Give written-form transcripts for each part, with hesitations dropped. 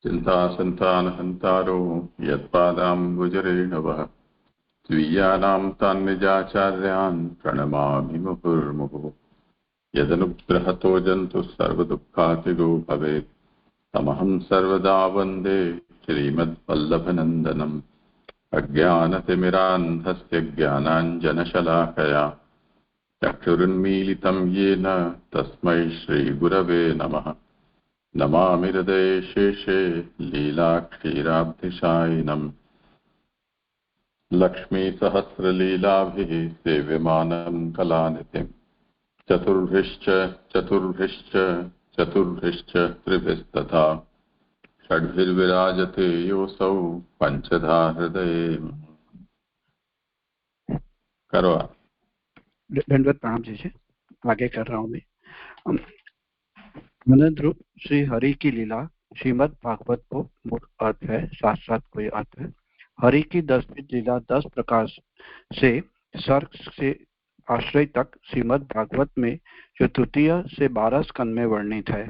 चिन्तासन्तानहन्तारो यत्पादाम्बुजरेणवः स्वीयानां तान् निजाचार्यान् प्रणमामि मुहुर्मुहुः। यदनुग्रहतो जन्तुः सर्वदुःखातिगो भवेत् तमहं सर्वदा वन्दे श्रीमद्वल्लभनन्दनम्। अज्ञानतिमिरान्धस्य ज्ञानाञ्जनशलाकया चक्षुरुन्मीलितं येन तस्मै श्रीगुरवे नमः। नमामि हृदये शेषे लीलाक्षीराब्धिशायिनम् लक्ष्मीसहस्रलीलाभिः सेव्यमानं कलानिधिम् चतुर्भिश्च त्रिभिस्तथा षड्भिर्विराजते योऽसौ पंचधा हृदये। करो दंडवत प्रणाम जी। आगे कर रहा हूँ मैं। मनंद्रु श्री हरि की लीला श्रीमद् भागवत को मूल अर्थ है, साथ साथ कोई अर्थ है। हरि की 10वीं लीला 10 प्रकार से सर्ग से आश्रय तक श्रीमद् भागवत में जो तृतीय से 12 स्कंद में वर्णित है।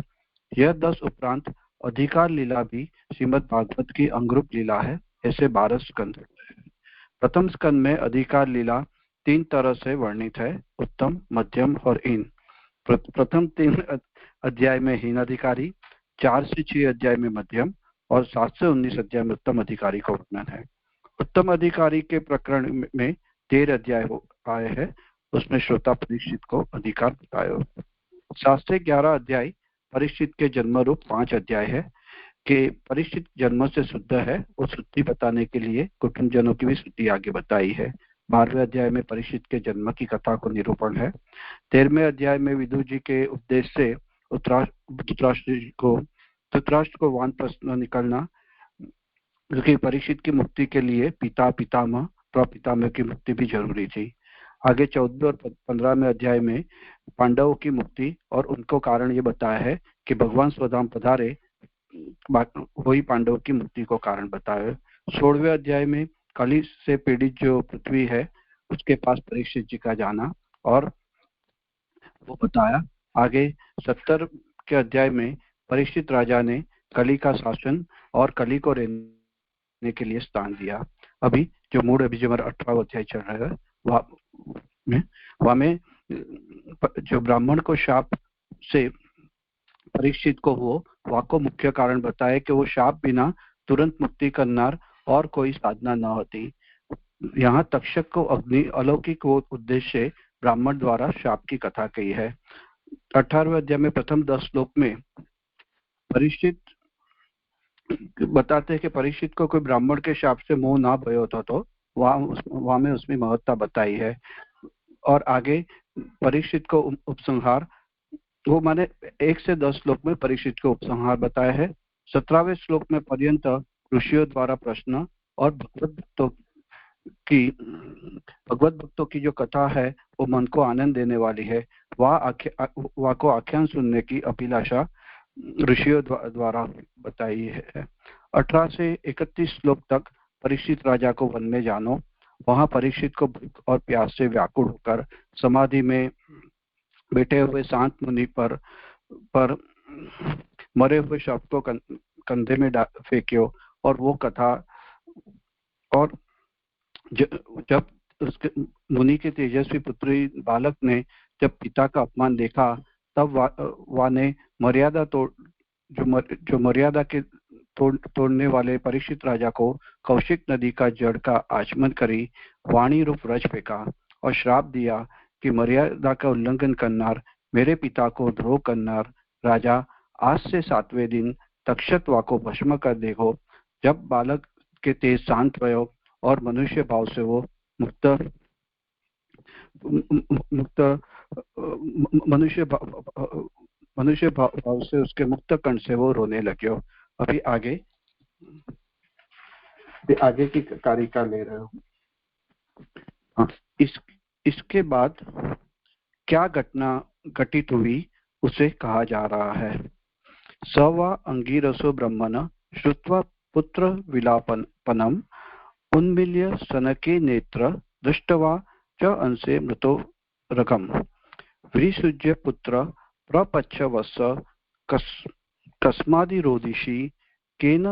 यह 10 उपरांत अधिकार लीला भी श्रीमद् भागवत की अंगरूप लीला है। ऐसे 12 स्कंद। प्रथम स्कंद में अधिकार लीला 3 तरह से वर्णित है, उत्तम, मध्यम और हीन। प्रथम 3 अध्याय में हीन अधिकारी, 4 से 6 अध्याय में मध्यम और 7 से 19 अध्याय में उत्तम अधिकारी का वर्णन है। उत्तम अधिकारी के प्रकरण में 13 अध्याय आए हैं, उसमें श्रोता परीक्षित को अधिकार बताया। 7 से 11 अध्याय परीक्षित के जन्म रूप 5 अध्याय है कि परीक्षित जन्म से शुद्ध है, उस शुद्धि बताने के लिए कुटुंबजनों की भी शुद्धि आगे बताई है। 12वें अध्याय में परीक्षित के जन्म की कथा को निरूपण है। 13वें अध्याय में विदुर जी के उपदेश से धृतराष्ट्र को वानप्रस्थ निकलना, क्योंकि परीक्षित की मुक्ति के लिए पिता पितामह प्रपितामह की मुक्ति भी जरूरी थी। आगे 14वें और 15वें अध्याय में पांडवों की मुक्ति और उनको कारण ये बताया है कि भगवान स्वधाम पधारे, वही पांडवों की मुक्ति को कारण बताया। 16वें अध्याय में कली से पीड़ित जो पृथ्वी है उसके पास परीक्षित जी का जाना और वो बताया। आगे 70 के अध्याय में परीक्षित राजा ने कली का शासन और कली को रहने के लिए स्थान दिया। अभी जो मूड अभी जो हमारा 18वां अध्याय चल रहा है वहाँ में जो ब्राह्मण को शाप से परीक्षित को वो वाको मुख्य कारण बताए कि वो शाप बिना तुरंत मुक्ति करनार और कोई साधना न होती। यहाँ तक्षक को अग्नि अलौकिक वो उद्देश्य ब्राह्मण द्वारा शाप की कथा कही है। 18वें अध्याय में प्रथम 10 श्लोक में परीक्षित बताते हैं कि परीक्षित को कोई ब्राह्मण के शाप से मोह ना भय होता तो वहां में उसमें महत्ता बताई है। और आगे परीक्षित को उपसंहार, वो माने 1 से 10 श्लोक में परीक्षित को उपसंहार बताया है। 17वें श्लोक में पर्यंत ऋषियों द्वारा प्रश्न और भगवत भक्तों की जो कथा है वो मन को आनंद देने वाली है, वह को आख्यान सुनने की अभिलाषा ऋषियों द्वारा बताई है। 18 से 31 श्लोक तक परीक्षित राजा को वन में जानो, वहां परीक्षित को भूख और प्यास से व्याकुल होकर समाधि में बैठे हुए शांत मुनि पर मरे हुए शव को कंधे में फेंक्यो और वो कथा। और जब उसके मुनि के तेजस्वी पुत्री बालक ने जब पिता का अपमान देखा तब वाने मर्यादा जो मर्यादा के तोड़ने वाले परीक्षित राजा को कौशिक नदी का जड़ का आचमन करी वाणी रूप रज फेंका और श्राप दिया कि मर्यादा का उल्लंघन करनार, मेरे पिता को द्रोह करनार राजा, आज से 7वें दिन तक्षक को भस्म कर देखो। जब बालक के तेज शांत भयो और मनुष्य भाव से वो मुक्त मनुष्य भाव से उसके मुक्त कंठ से वो रोने लगे। अभी आगे की कारिका ले रहे हो। इसके बाद क्या घटना घटित हुई उसे कहा जा रहा है। स वा अंगीरसो ब्रह्मण श्रुत्वा पुत्र विलापनम उन्मील्य सनके नेत्र दृष्टवा च अंशे मृतो रकम विसृज्य पुत्र प्रपच्छ वत्स कस्मादिरोदिषि केन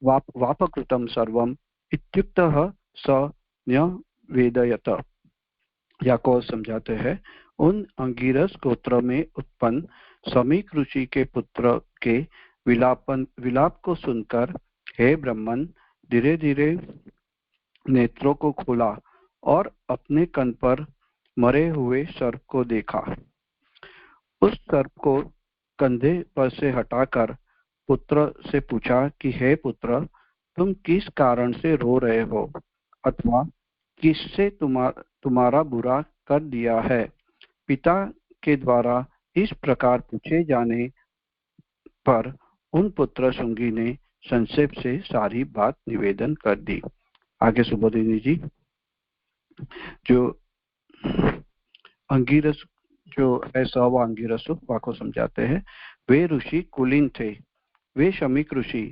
वापकृतं सर्वम् इत्युक्तः स न्यवेदयत। याकोब समझाते हैं, उन अंगिरस गोत्र में उत्पन्न समीक ऋषि के पुत्र के विलाप को सुनकर हे ब्राह्मण, धीरे धीरे नेत्रों को खोला और अपने कान पर मरे हुए सर्प को देखा। उस सर्प को कंधे पर से हटाकर पुत्र से पूछा कि हे पुत्र, तुम किस कारण से रो रहे हो अथवा किससे तुम्हारा बुरा कर दिया है। पिता के द्वारा इस प्रकार पूछे जाने पर उन पुत्र शुंगी ने संक्षेप से सारी बात निवेदन कर दी। आगे सुबोधिनी जी, जो अंगिरस जो ऐसा वो अंगिरस को समझाते हैं। वे ऋषि कुलीन थे, वे शमीक ऋषि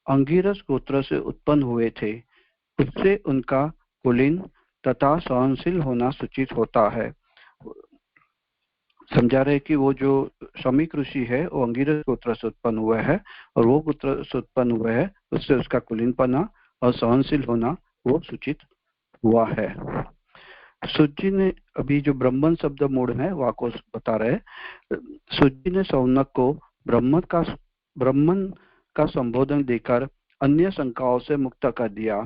अंगिरस गोत्र से उत्पन्न हुए थे। उससे उनका कुलीन तथा सहनशील होना सूचित होता है। समझा रहे कि वो जो शमीक ऋषि है वो अंगिरस गोत्र से उत्पन्न हुआ है और वो पुत्र से उत्पन्न हुआ है, उससे उसका कुलीनपना और सहनशील होना वो सूचित हुआ है। सुजी ने अभी जो ब्राह्मण शब्द मूड है वह को बता रहे, सुजी ने सौनक को ब्राह्मण का संबोधन देकर अन्य शंकाओं से मुक्त कर दिया।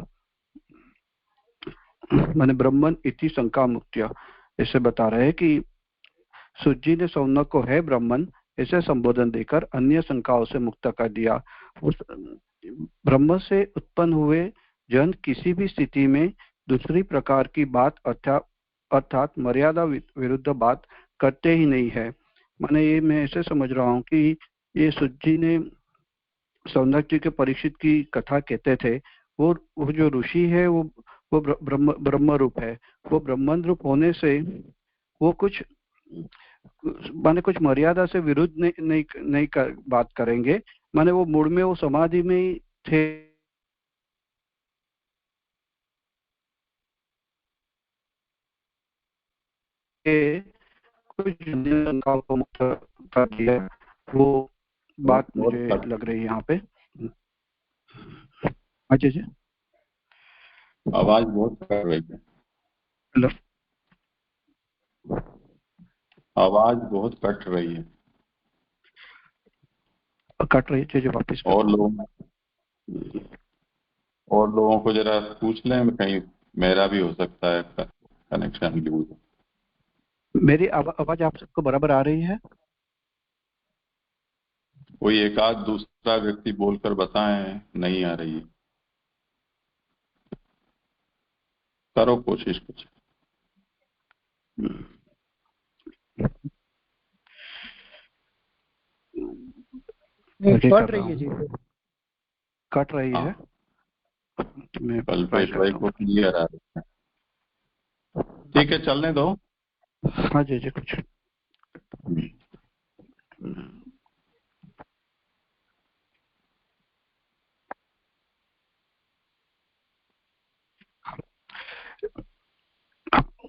मैंने ब्राह्मण इति शंका मुक्त्य ऐसे बता रहे हैं कि सुजी ने सौनक को है ब्राह्मण ऐसे संबोधन देकर अन्य शंकाओं से मुक्त कर दिया। उस ब्रह्म से उत्पन्न हुए जन किसी भी स्थिति में दूसरी प्रकार की बात अर्थात मर्यादा विरुद्ध बात करते ही नहीं है। माने ये मैं ऐसे समझ रहा हूँ कि ये सुजी ने सौनक जी के परीक्षित की कथा कहते थे। वो जो ऋषि है वो ब्रह्म रूप है। वो ब्रह्मन रूप होने से वो कुछ माने कुछ मर्यादा से विरुद्ध नहीं बात करेंगे। माने वो मूड में वो समाधि में ही थे, कुछ शंकाओं को मुक्त कर दिया। वो बात मुझे लग रही है यहाँ पे। अच्छा जी, आवाज बहुत कट रही है। हेलो, आवाज बहुत कट रही है। कट रही है, वापस और लोगों को जरा पूछ लें, कहीं मेरा भी हो सकता है कनेक्शन लूज। मेरी आवाज आप सबको बराबर आ रही है? कोई एक आध दूसरा व्यक्ति बोलकर बताएं नहीं आ रही है। करो कोशिश कुछ। कट रही है जी, कट रही है। मैं कल्पेश भाई को क्लियर आ रही है। ठीक है, चलने दो। हाँ जी जी, कुछ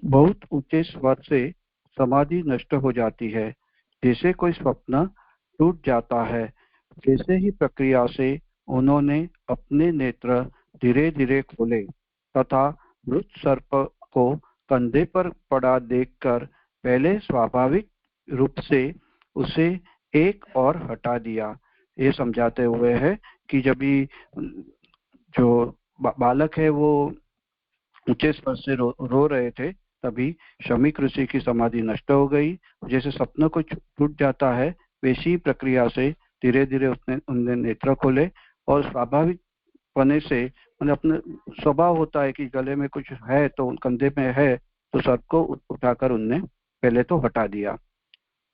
बहुत ऊंचे स्वर से समाधि नष्ट हो जाती है, जैसे कोई स्वप्न टूट जाता है। जैसे ही प्रक्रिया से उन्होंने अपने नेत्र धीरे धीरे खोले तथा मृत सर्प को कंधे पर पड़ा देखकर पहले स्वाभाविक रूप से उसे एक और हटा दिया। ये समझाते हुए है कि जब भी जो बालक है वो ऊंचे स्वर से रो रहे थे, तभी शमीक ऋषि की समाधि नष्ट हो गई। जैसे सपना को टूट जाता है, वैसी प्रक्रिया से धीरे धीरे उनने नेत्र खोले और स्वाभाविक पने से मतलब अपने स्वभाव होता है कि गले में कुछ है तो कंधे में है तो सर को उठाकर उनने पहले तो हटा दिया।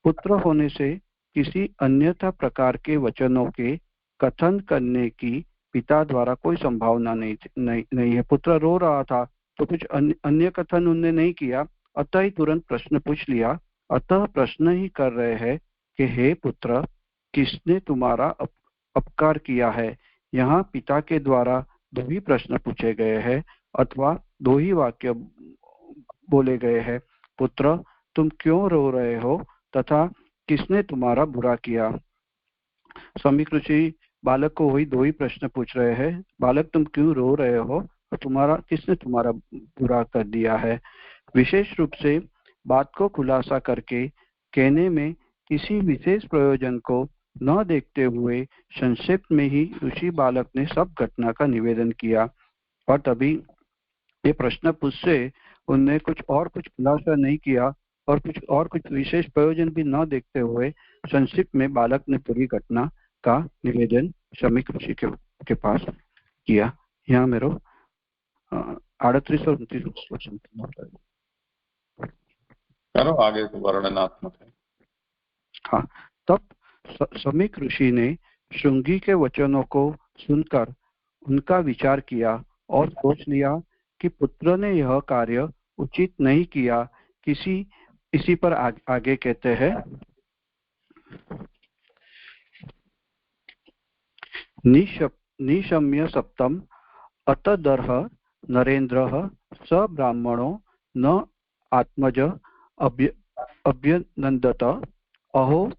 पुत्र होने से किसी अन्यथा प्रकार के वचनों के कथन करने की पिता द्वारा कोई संभावना नहीं है। पुत्र रो रहा था तो कुछ अन्य कथन उनने नहीं किया, अतः ही तुरंत प्रश्न पूछ लिया। अतः प्रश्न ही कर रहे हैं कि हे पुत्र, किसने तुम्हारा अपकार किया है। यहाँ पिता के द्वारा दो ही प्रश्न पूछे गए हैं अथवा दो ही वाक्य बोले गए हैं। पुत्र, तुम क्यों रो रहे हो तथा किसने तुम्हारा बुरा किया। समीक ऋषि बालक को वही दो ही प्रश्न पूछ रहे हैं। बालक, तुम क्यों रो रहे हो और किसने तुम्हारा बुरा कर दिया है? विशेष रूप से बात को खुलासा करके कहने में किसी विशेष प्रयोजन को न देखते हुए संक्षिप्त में ही ऋषि बालक ने सब घटना का निवेदन किया। और तभी ये प्रश्न पूछ से उनने कुछ खुलासा नहीं किया और कुछ विशेष प्रयोजन भी न देखते हुए संक्षिप्त में बालक ने पूरी घटना का निवेदन समीक ऋषि के पास किया। यहाँ मेरो 38 और 29 वचन करो आगे, तो वर्णनात्मक है। हाँ, तब समीक ऋषि ने श्रृंगी के वचनों को सुनकर उनका विचार किया और सोच लिया कि पुत्र ने यह कार्य उचित नहीं किया। इसी पर आगे कहते हैं, निशम्य सप्तम अतदर्ह नरेन्द्रः स ब्राह्मणो न आत्मज अभ्यनन्दत अहो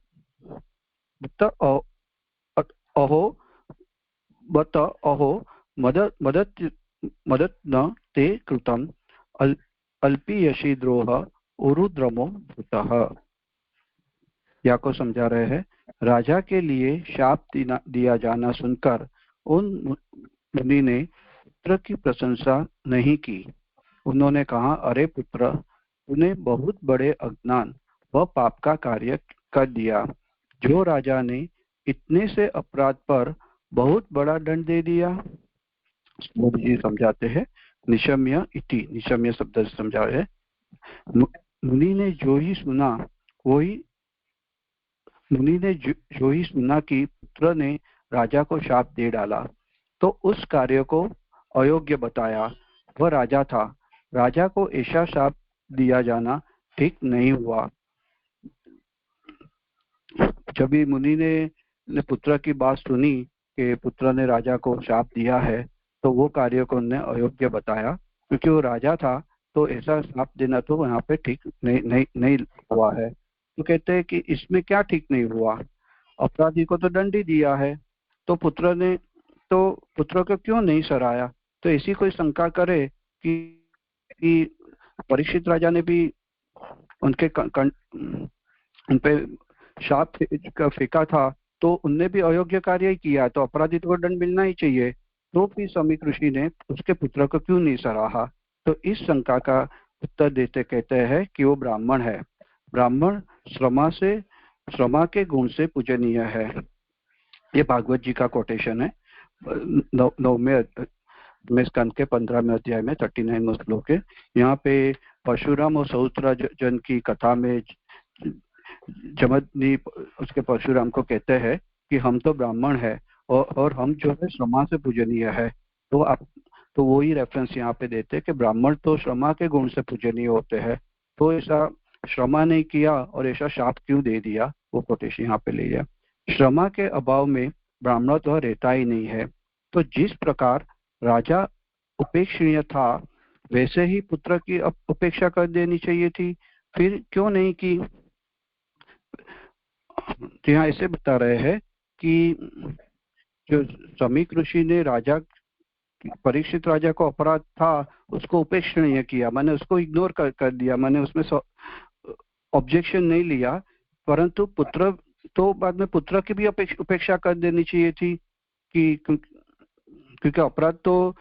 बत अहो मदत न ते कृतम अल्पीयशी द्रोह उरुद्रमो भूतः। या को समझा रहे हैं, राजा के लिए शाप दिया जाना सुनकर उन मुनि ने पुत्र की प्रशंसा नहीं की। उन्होंने कहा, अरे पुत्र, तूने बहुत बड़े अज्ञान व पाप का कार्य कर दिया। जो राजा ने इतने से अपराध पर बहुत बड़ा दंड दे दिया। मोदी जी समझाते हैं, निशम्य इति, निशम्य शब्द से समझा है। मुनि ने जो ही सुना कि पुत्र ने राजा को शाप दे डाला, तो उस कार्य को अयोग्य बताया। वह राजा था, राजा को ऐसा शाप दिया जाना ठीक नहीं हुआ। जब भी मुनि ने पुत्र की बात सुनी कि पुत्र ने राजा को शाप दिया है, तो वो कार्य को उन्होंने अयोग्य बताया, क्योंकि वो राजा था, तो ऐसा शाप देना तो यहाँ पे ठीक नहीं हुआ है। तो कहते हैं कि इसमें क्या ठीक नहीं हुआ, अपराधी को तो दंड ही दिया है, तो पुत्र को क्यों नहीं सराया? तो ऐसी कोई शंका करे कि परीक्षित राजा ने भी उन पे शाप फेंका था, तो उनने भी अयोग्य कार्य ही किया, तो अपराधी को दंड मिलना ही चाहिए। तो भी समीक ऋषि ने उसके पुत्र को क्यों नहीं सराहा? तो इस शंका का उत्तर देते कहते हैं कि वो ब्राह्मण है। ब्राह्मण श्रमा के गुण से पूजनीय है। ये भागवत जी का कोटेशन है, 9वें स्कंद के 15वें अध्याय में 39 श्लोक है। यहाँ पे परशुराम और सौत्र जन की कथा में जमदग्नि उसके परशुराम को कहते हैं कि हम तो ब्राह्मण है और हम जो है श्रमा से पूजनीय है। तो वो ही रेफरेंस यहाँ पे देते हैं कि ब्राह्मण तो श्रमा के गुण से पूजनीय होते हैं, तो ऐसा श्रमा नहीं किया और ऐसा शाप क्यों दे दिया, वो कोटेशन यहाँ पे ले लिया। श्रमा के अभाव में ब्राह्मण तो रहता ही नहीं है। तो जिस प्रकार राजा उपेक्षणीय था, वैसे ही पुत्र की उपेक्षा कर देनी चाहिए थी, फिर क्यों नहीं की? तो यहाँ ऐसे बता रहे हैं कि जो समीक ऋषि ने परीक्षित राजा को अपराध था उसको उपेक्षणीय किया, मैंने उसको इग्नोर कर दिया, मैंने उसमें ऑब्जेक्शन नहीं लिया, परंतु पुत्र तो बाद में पुत्र की भी उपेक्षा कर देनी चाहिए थी कि क्योंकि अपराध तो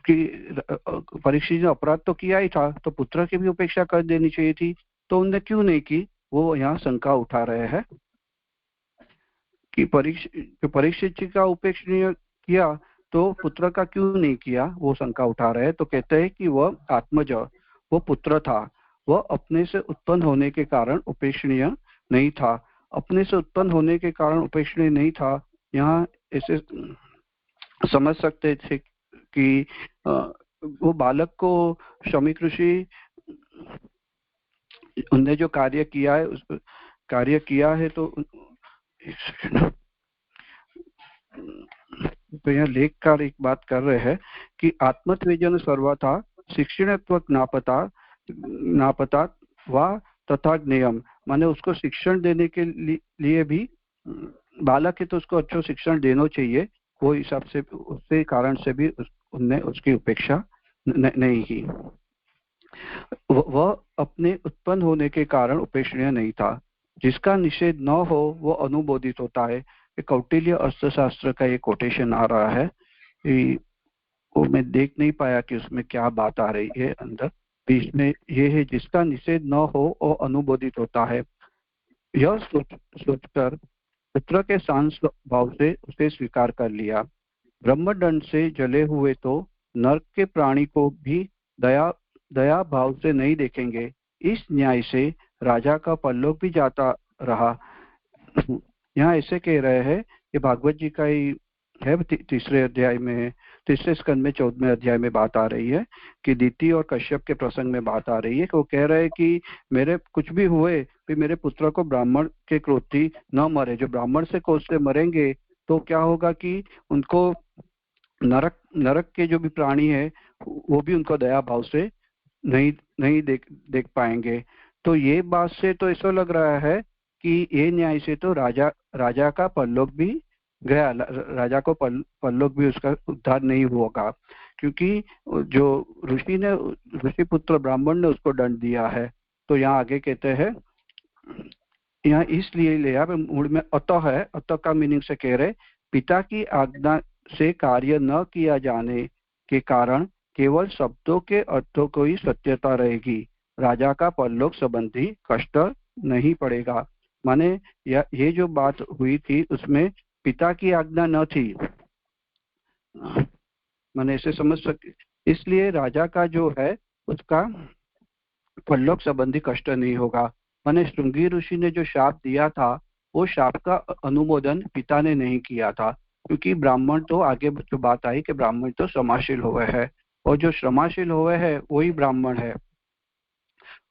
परीक्षित ने अपराध तो किया ही था, तो पुत्र की भी उपेक्षा कर देनी चाहिए थी। तो उनने क्यों नहीं की, वो यहाँ शंका उठा रहे हैं कि परीक्षित जी का उपेक्षणीय किया तो पुत्र का क्यों नहीं किया, वो शंका उठा रहे हैं। तो कहते हैं कि वह आत्मज, वो पुत्र था, वह अपने से उत्पन्न होने के कारण उपेक्षणीय नहीं था। अपने से उत्पन्न होने के कारण उपेक्षणीय नहीं था, यहाँ ऐसे समझ सकते थे कि वो बालक को समीक ऋषि उनने जो कार्य किया है तो यहाँ लेखकार एक बात कर रहे हैं कि आत्मत्वेजन सर्वथा शिक्षणत्व नापता व तथा ज्ञेयम, माने उसको शिक्षण देने के लिए भी बालक है तो उसको अच्छा शिक्षण देना चाहिए, वो हिसाब से उसके कारण से भी उनने उसकी उपेक्षा नहीं की। वह अपने उत्पन्न होने के कारण उपेक्षणीय नहीं था। जिसका निषेध न हो वो अनुमोदित होता है। कौटिल्य अर्थशास्त्र का ये कोटेशन आ रहा है, वो मैं देख नहीं पाया कि उसमें क्या बात आ रही है अंदर। बीच में ये है, जिसका निषेध न हो वो अनुमोदित होता है। यह सोचकर पुत्र के शांत भाव से उसे स्वीकार कर लिया। ब्रह्मदंड से जले हुए तो नरक के प्राणी को भी दया भाव से नहीं देखेंगे। इस न्याय से राजा का परलोक भी जाता रहा। यहाँ ऐसे कह रहे हैं, ये भागवत जी का ही है, तीसरे अध्याय में, तीसरे स्कंद में 14वें अध्याय में बात आ रही है कि दीति और कश्यप के प्रसंग में बात आ रही है कि वो कह रहे हैं कि मेरे कुछ भी हुए भी मेरे पुत्र को ब्राह्मण के क्रोधी न मरे। जो ब्राह्मण से कोष से मरेंगे तो क्या होगा कि उनको नरक के जो भी प्राणी है वो भी उनको दया भाव से नहीं देख पाएंगे। तो ये बात से तो ऐसा लग रहा है कि ये न्याय से तो राजा का परलोक भी गया, राजा को परलोक भी उसका उद्धार नहीं होगा, क्योंकि जो ऋषि पुत्र ब्राह्मण ने उसको दंड दिया है। तो यहाँ आगे कहते हैं, यहाँ इसलिए लिया मूल में अतः है, अतः का मीनिंग से कह रहे पिता की आज्ञा से कार्य न किया जाने के कारण केवल शब्दों के अर्थों को ही सत्यता रहेगी, राजा का परलोक संबंधी कष्ट नहीं पड़ेगा। माने ये जो बात हुई थी उसमें पिता की आज्ञा न थी, माने इसे समझ सके, इसलिए राजा का जो है उसका परलोक संबंधी कष्ट नहीं होगा। माने श्रृंगी ऋषि ने जो शाप दिया था वो शाप का अनुमोदन पिता ने नहीं किया था, क्योंकि ब्राह्मण तो आगे जो बात आई कि ब्राह्मण तो क्षमाशील हुए हैं, और जो क्षमाशील हुए हैं वही ब्राह्मण है।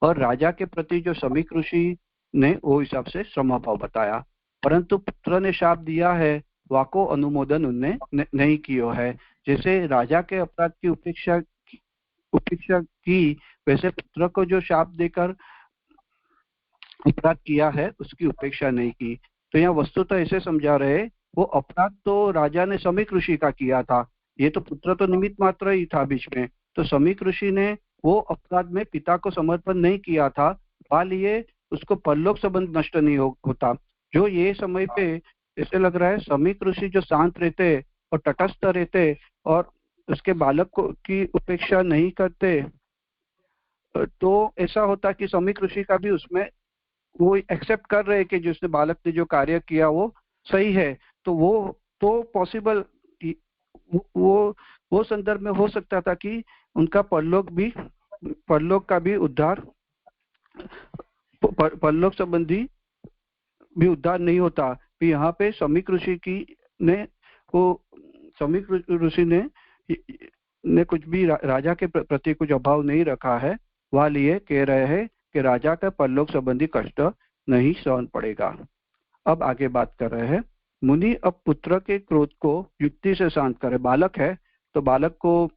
और राजा के प्रति जो समीक ऋषि ने वो हिसाब से क्षमा भाव बताया, परंतु पुत्र ने शाप दिया है वाको अनुमोदन उनने नहीं किया है। जैसे राजा के अपराध की उपेक्षा की, वैसे पुत्र को जो शाप देकर अपराध किया है उसकी उपेक्षा नहीं की। तो यहाँ वस्तु तो ऐसे समझा रहे, वो अपराध तो राजा ने समीक ऋषि का किया था, ये तो पुत्र तो निमित्त मात्र ही था बीच में। तो समीक ऋषि ने वो अपराध में पिता को समर्पण नहीं किया था, लिए उसको परलोक संबंध नष्ट नहीं होता। जो ये समय पे ऐसे लग रहा है समीक ऋषि जो शांत रहते और तटस्थ रहते और उसके बालक को की उपेक्षा नहीं करते, तो ऐसा होता कि समीक ऋषि का भी उसमें वो एक्सेप्ट कर रहे कि जिसने बालक ने जो कार्य किया वो सही है, तो वो तो पॉसिबल वो संदर्भ में हो सकता था कि उनका परलोक का भी उद्धार, परलोक संबंधी भी उद्धार नहीं होता। फिर यहाँ पे समीक ऋषि ने कुछ भी राजा के प्रति कुछ अभाव नहीं रखा है, वालिए कह रहे हैं कि राजा का परलोक संबंधी कष्ट नहीं सहन पड़ेगा। अब आगे बात कर रहे हैं, मुनि अब पुत्र के क्रोध को युक्ति से शांत करे। बालक है तो बालक को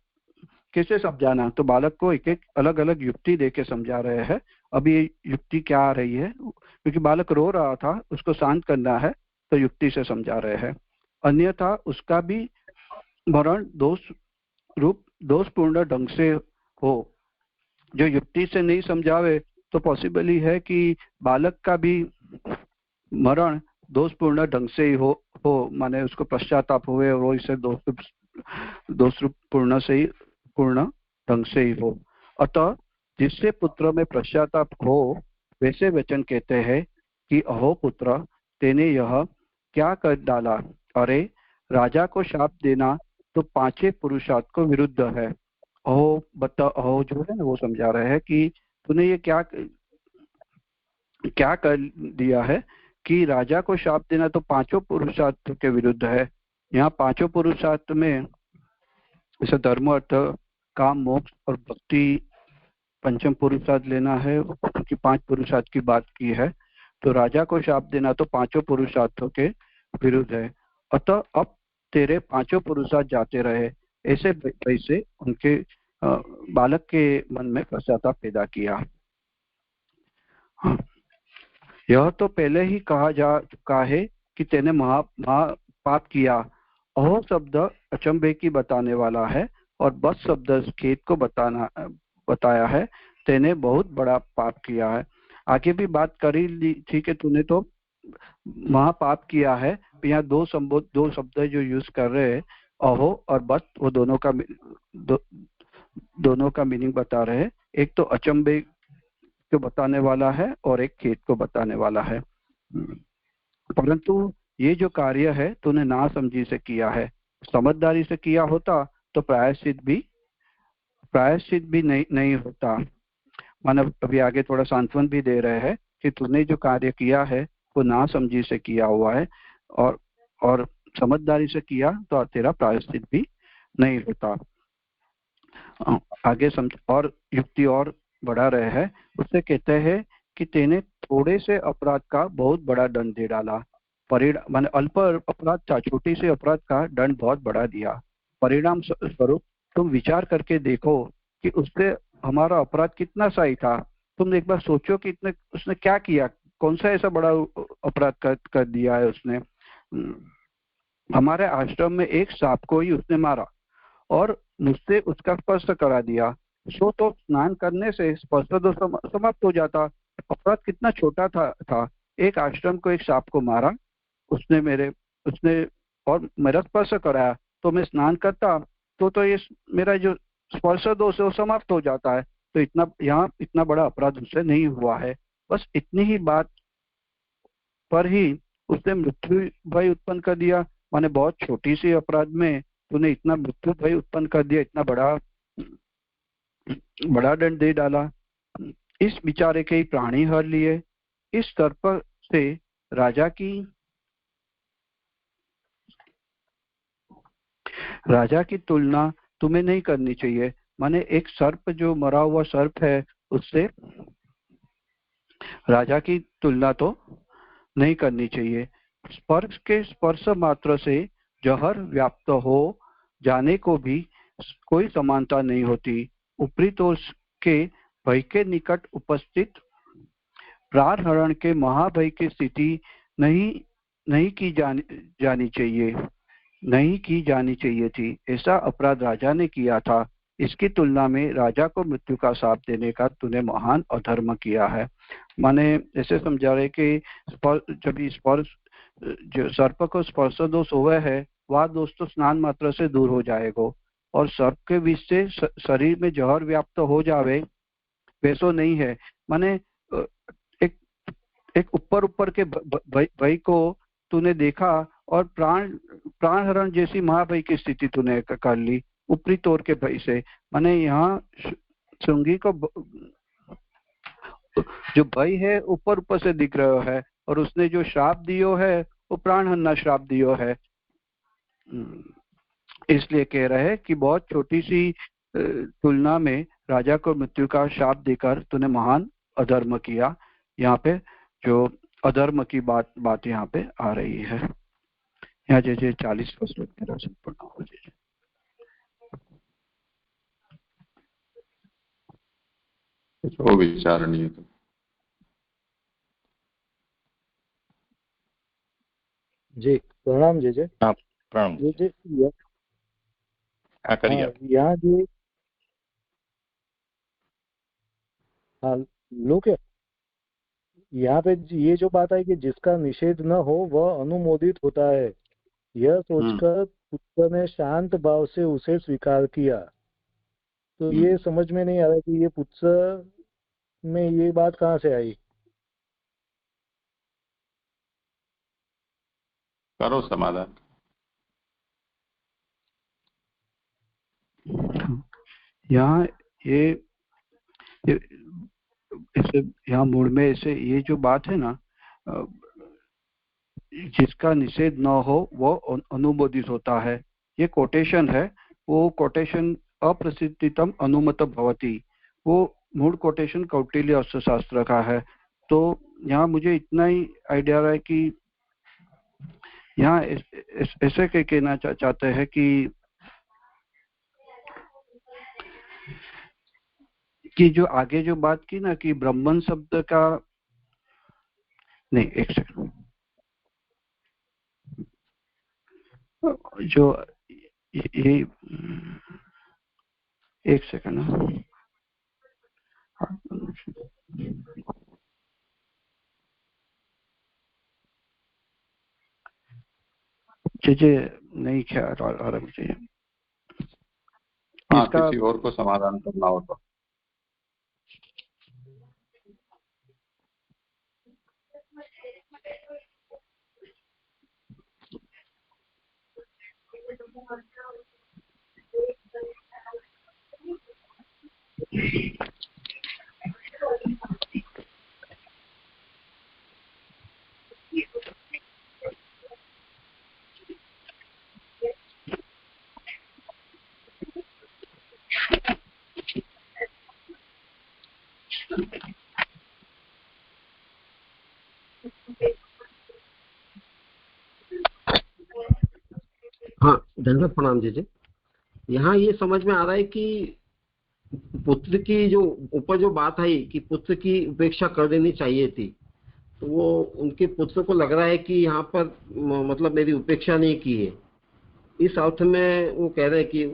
कैसे समझाना, तो बालक को एक एक अलग अलग युक्ति देके समझा रहे हैं। अब ये युक्ति क्या आ रही है, क्योंकि बालक रो रहा था उसको शांत करना है तो युक्ति से समझा रहे हैं। अन्यथा उसका भी मरण दोषपूर्ण ढंग से हो। जो युक्ति से नहीं समझावे तो पॉसिबल ही है कि बालक का भी मरण दोषपूर्ण ढंग से ही हो, माने उसको पश्चाताप हुए और वो इसे पूर्ण ढंग से ही हो। अतः जिससे पुत्र में पश्चाताप हो वैसे वचन कहते हैं कि अहो पुत्र तेने यह क्या कर डाला, अरे राजा को शाप देना तो पांचों पुरुषार्थ को विरुद्ध है। अहो जो है ना वो समझा रहे हैं कि तूने ये क्या कर दिया है कि राजा को शाप देना तो पांचों पुरुषार्थ के विरुद्ध है। यहाँ पांचों पुरुषार्थ में जैसे धर्म अर्थ काम मोक्ष और भक्ति पंचम पुरुषार्थ लेना है, क्योंकि 5 पुरुषार्थ की बात की है, तो राजा को शाप देना तो पांचों पुरुषार्थों के विरुद्ध है। अतः अब तेरे पांचों पुरुषार्थ जाते रहे। ऐसे वैसे उनके बालक के मन में पश्चाताप पैदा किया। यह तो पहले ही कहा जा चुका है कि तेने महा पाप किया। अहो शब्द अचंभे की बताने वाला है और बस शब्द खेद को बताया है। तेने बहुत बड़ा पाप किया है। आगे भी बात करी ली थी कि तूने तो महापाप किया है। यहाँ दो शब्द जो यूज कर रहे हैं, अहो और बस, वो दोनों का मीनिंग बता रहे हैं। एक तो अचंभे को बताने वाला है और एक खेद को बताने वाला है। परंतु ये जो कार्य है तूने ना समझी से किया है। समझदारी से किया होता तो प्रायश्चित भी नहीं होता। मानव अभी आगे थोड़ा सांत्वन भी दे रहे हैं कि तूने जो कार्य किया है वो ना समझी से किया हुआ है, और समझदारी से किया तो तेरा प्रायश्चित भी नहीं होता। आगे समझ और युक्ति और बढ़ा रहे हैं। उससे कहते हैं कि तेने थोड़े से अपराध का बहुत बड़ा दंड दे डाला। परिणाम माने अल्प अपराध था, छोटी से अपराध का दंड बहुत बड़ा दिया। परिणाम स्वरूप तुम विचार करके देखो कि उससे हमारा अपराध कितना सही था। तुम एक बार सोचो कि उसने क्या किया, कौन सा ऐसा बड़ा अपराध कर दिया है उसने। हमारे आश्रम में एक सांप को ही उसने मारा और मुझसे उसका स्पर्श करा दिया। सो तो स्नान करने से स्पर्श दोष समाप्त हो जाता। अपराध कितना छोटा था। एक आश्रम को एक सांप को मारा उसने और मेरा स्पर्श कराया, तो मैं स्नान करता तो ये मेरा जो स्पर्श दोष है वो समाप्त हो जाता है। तो इतना बड़ा अपराध उससे नहीं हुआ है। बस इतनी ही बात पर ही उसने मृत्यु भय उत्पन्न कर दिया। माने बहुत छोटी सी अपराध में तूने इतना मृत्यु भय उत्पन्न कर दिया, इतना बड़ा दंड दे डाला। इस बेचारे के ही प्राणी हर लिए। इस सर्प से राजा की तुलना तुम्हें नहीं करनी चाहिए। माने एक सर्प, जो मरा हुआ सर्प है, उससे राजा की तुलना तो नहीं करनी चाहिए। स्पर्श मात्र से जहर व्याप्त हो जाने को भी कोई समानता नहीं होती। ऊपरी तौर के भय के निकट उपस्थित प्राण हरण के महाभय की स्थिति नहीं की जानी चाहिए थी। ऐसा अपराध राजा ने किया था। इसकी तुलना में राजा को मृत्यु का शाप देने का तूने महान अधर्म किया है। माने ऐसे समझा रहे कि जब स्पर्श, जो सर्प को स्पर्श दोष हुआ है, वह दोष तो स्नान मात्र से दूर हो जाएगा, और सर्प के विष से शरीर में जहर व्याप्त हो जावे वैसो नहीं है। माने एक एक ऊपर के भय को तूने देखा और प्राण हरण जैसी महाभय की स्थिति तूने कर ली ऊपरी तौर के भय से। माने यहाँ श्रृंगी को जो भय है ऊपर से दिख रहा है, और उसने जो श्राप दियो है वो प्राण हरना श्राप दियो है। इसलिए कह रहे हैं कि बहुत छोटी सी तुलना में राजा को मृत्यु का शाप देकर तूने महान अधर्म किया। यहाँ पे जो अधर्म की बात यहाँ पे आ रही है। यहाँ जैसे 40 श्लोक मेरा संपूर्ण हो जाए। वो विचारणीय तो जी प्रणाम जी। हाँ प्रणाम। क्या करिए यहाँ जी, हाँ लोग यहाँ पे ये जो बात है कि जिसका निषेध न हो वह अनुमोदित होता है, यह सोचकर पुत्र ने शांत भाव से उसे स्वीकार किया। तो ये समझ में नहीं आ रहा कि ये पुत्र में ये बात कहाँ से आई। करो समाधान। यहाँ ऐसे यहाँ मूल में ऐसे ये जो बात है ना, जिसका निषेध न हो वो अनुमोदित होता है, ये कोटेशन है। वो कोटेशन अप्रसिद्धितम अनुमत भवति, वो मूल कोटेशन कौटिल्य अर्थशास्त्र का है। तो यहाँ मुझे इतना ही आइडिया रहा है कि यहाँ ऐसे कहना चाहते हैं कि जो आगे जो बात की ना कि ब्राह्मण शब्द का, नहीं एक सेकंड, जो ये एक सेकंड चीजें नहीं ख्याल आ रहा मुझे हाँ, इसका। किसी और को समाधान करना हो तो। हाँ, धन्यवाद, प्रणाम जी। यहाँ ये समझ में आ रहा है कि पुत्र की जो ऊपर जो बात आई कि पुत्र की उपेक्षा कर देनी चाहिए थी, तो वो उनके पुत्र को लग रहा है कि यहाँ पर मतलब मेरी उपेक्षा नहीं की है। इस अर्थ में वो कह रहे हैं कि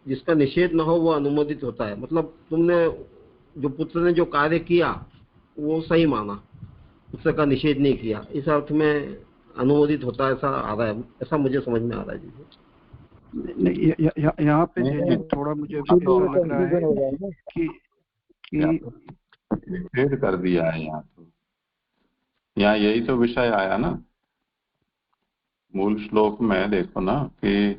जिसका निषेध न हो वो अनुमोदित होता है। मतलब तुमने जो पुत्र ने जो कार्य किया वो सही माना, पुत्र का निषेध नहीं किया, इस अर्थ में अनुमोदित होता है, ऐसा आ रहा है, ऐसा मुझे समझ में आ रहा है जी। यहाँ पे नहीं, थोड़ा मुझे हाँ, तो लग रहा है कि निषेध कर दिया है यहाँ। तो यहाँ यही तो विषय आया ना मूल श्लोक में, देखो ना कि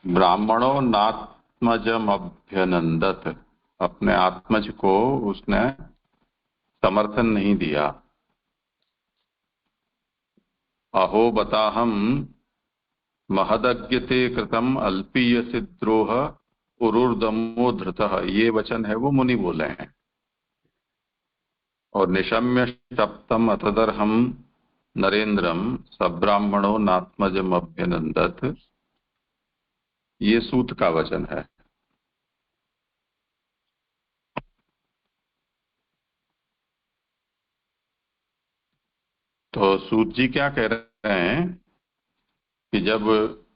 ब्राह्मणों नात्मजम अभ्यनंदत, अपने आत्मज को उसने समर्थन नहीं दिया। अहो बताहम महदज्ञते कृतम अल्पीयसि द्रोह उरुर्दमो धृतः, ये वचन है वो मुनि बोले हैं। और निशम्य सप्तम अतदर्हम नरेंद्रम सब्राह्मणो नात्मजम अभ्यनंदत, ये सूत का वचन है। तो सूत जी क्या कह रहे हैं कि जब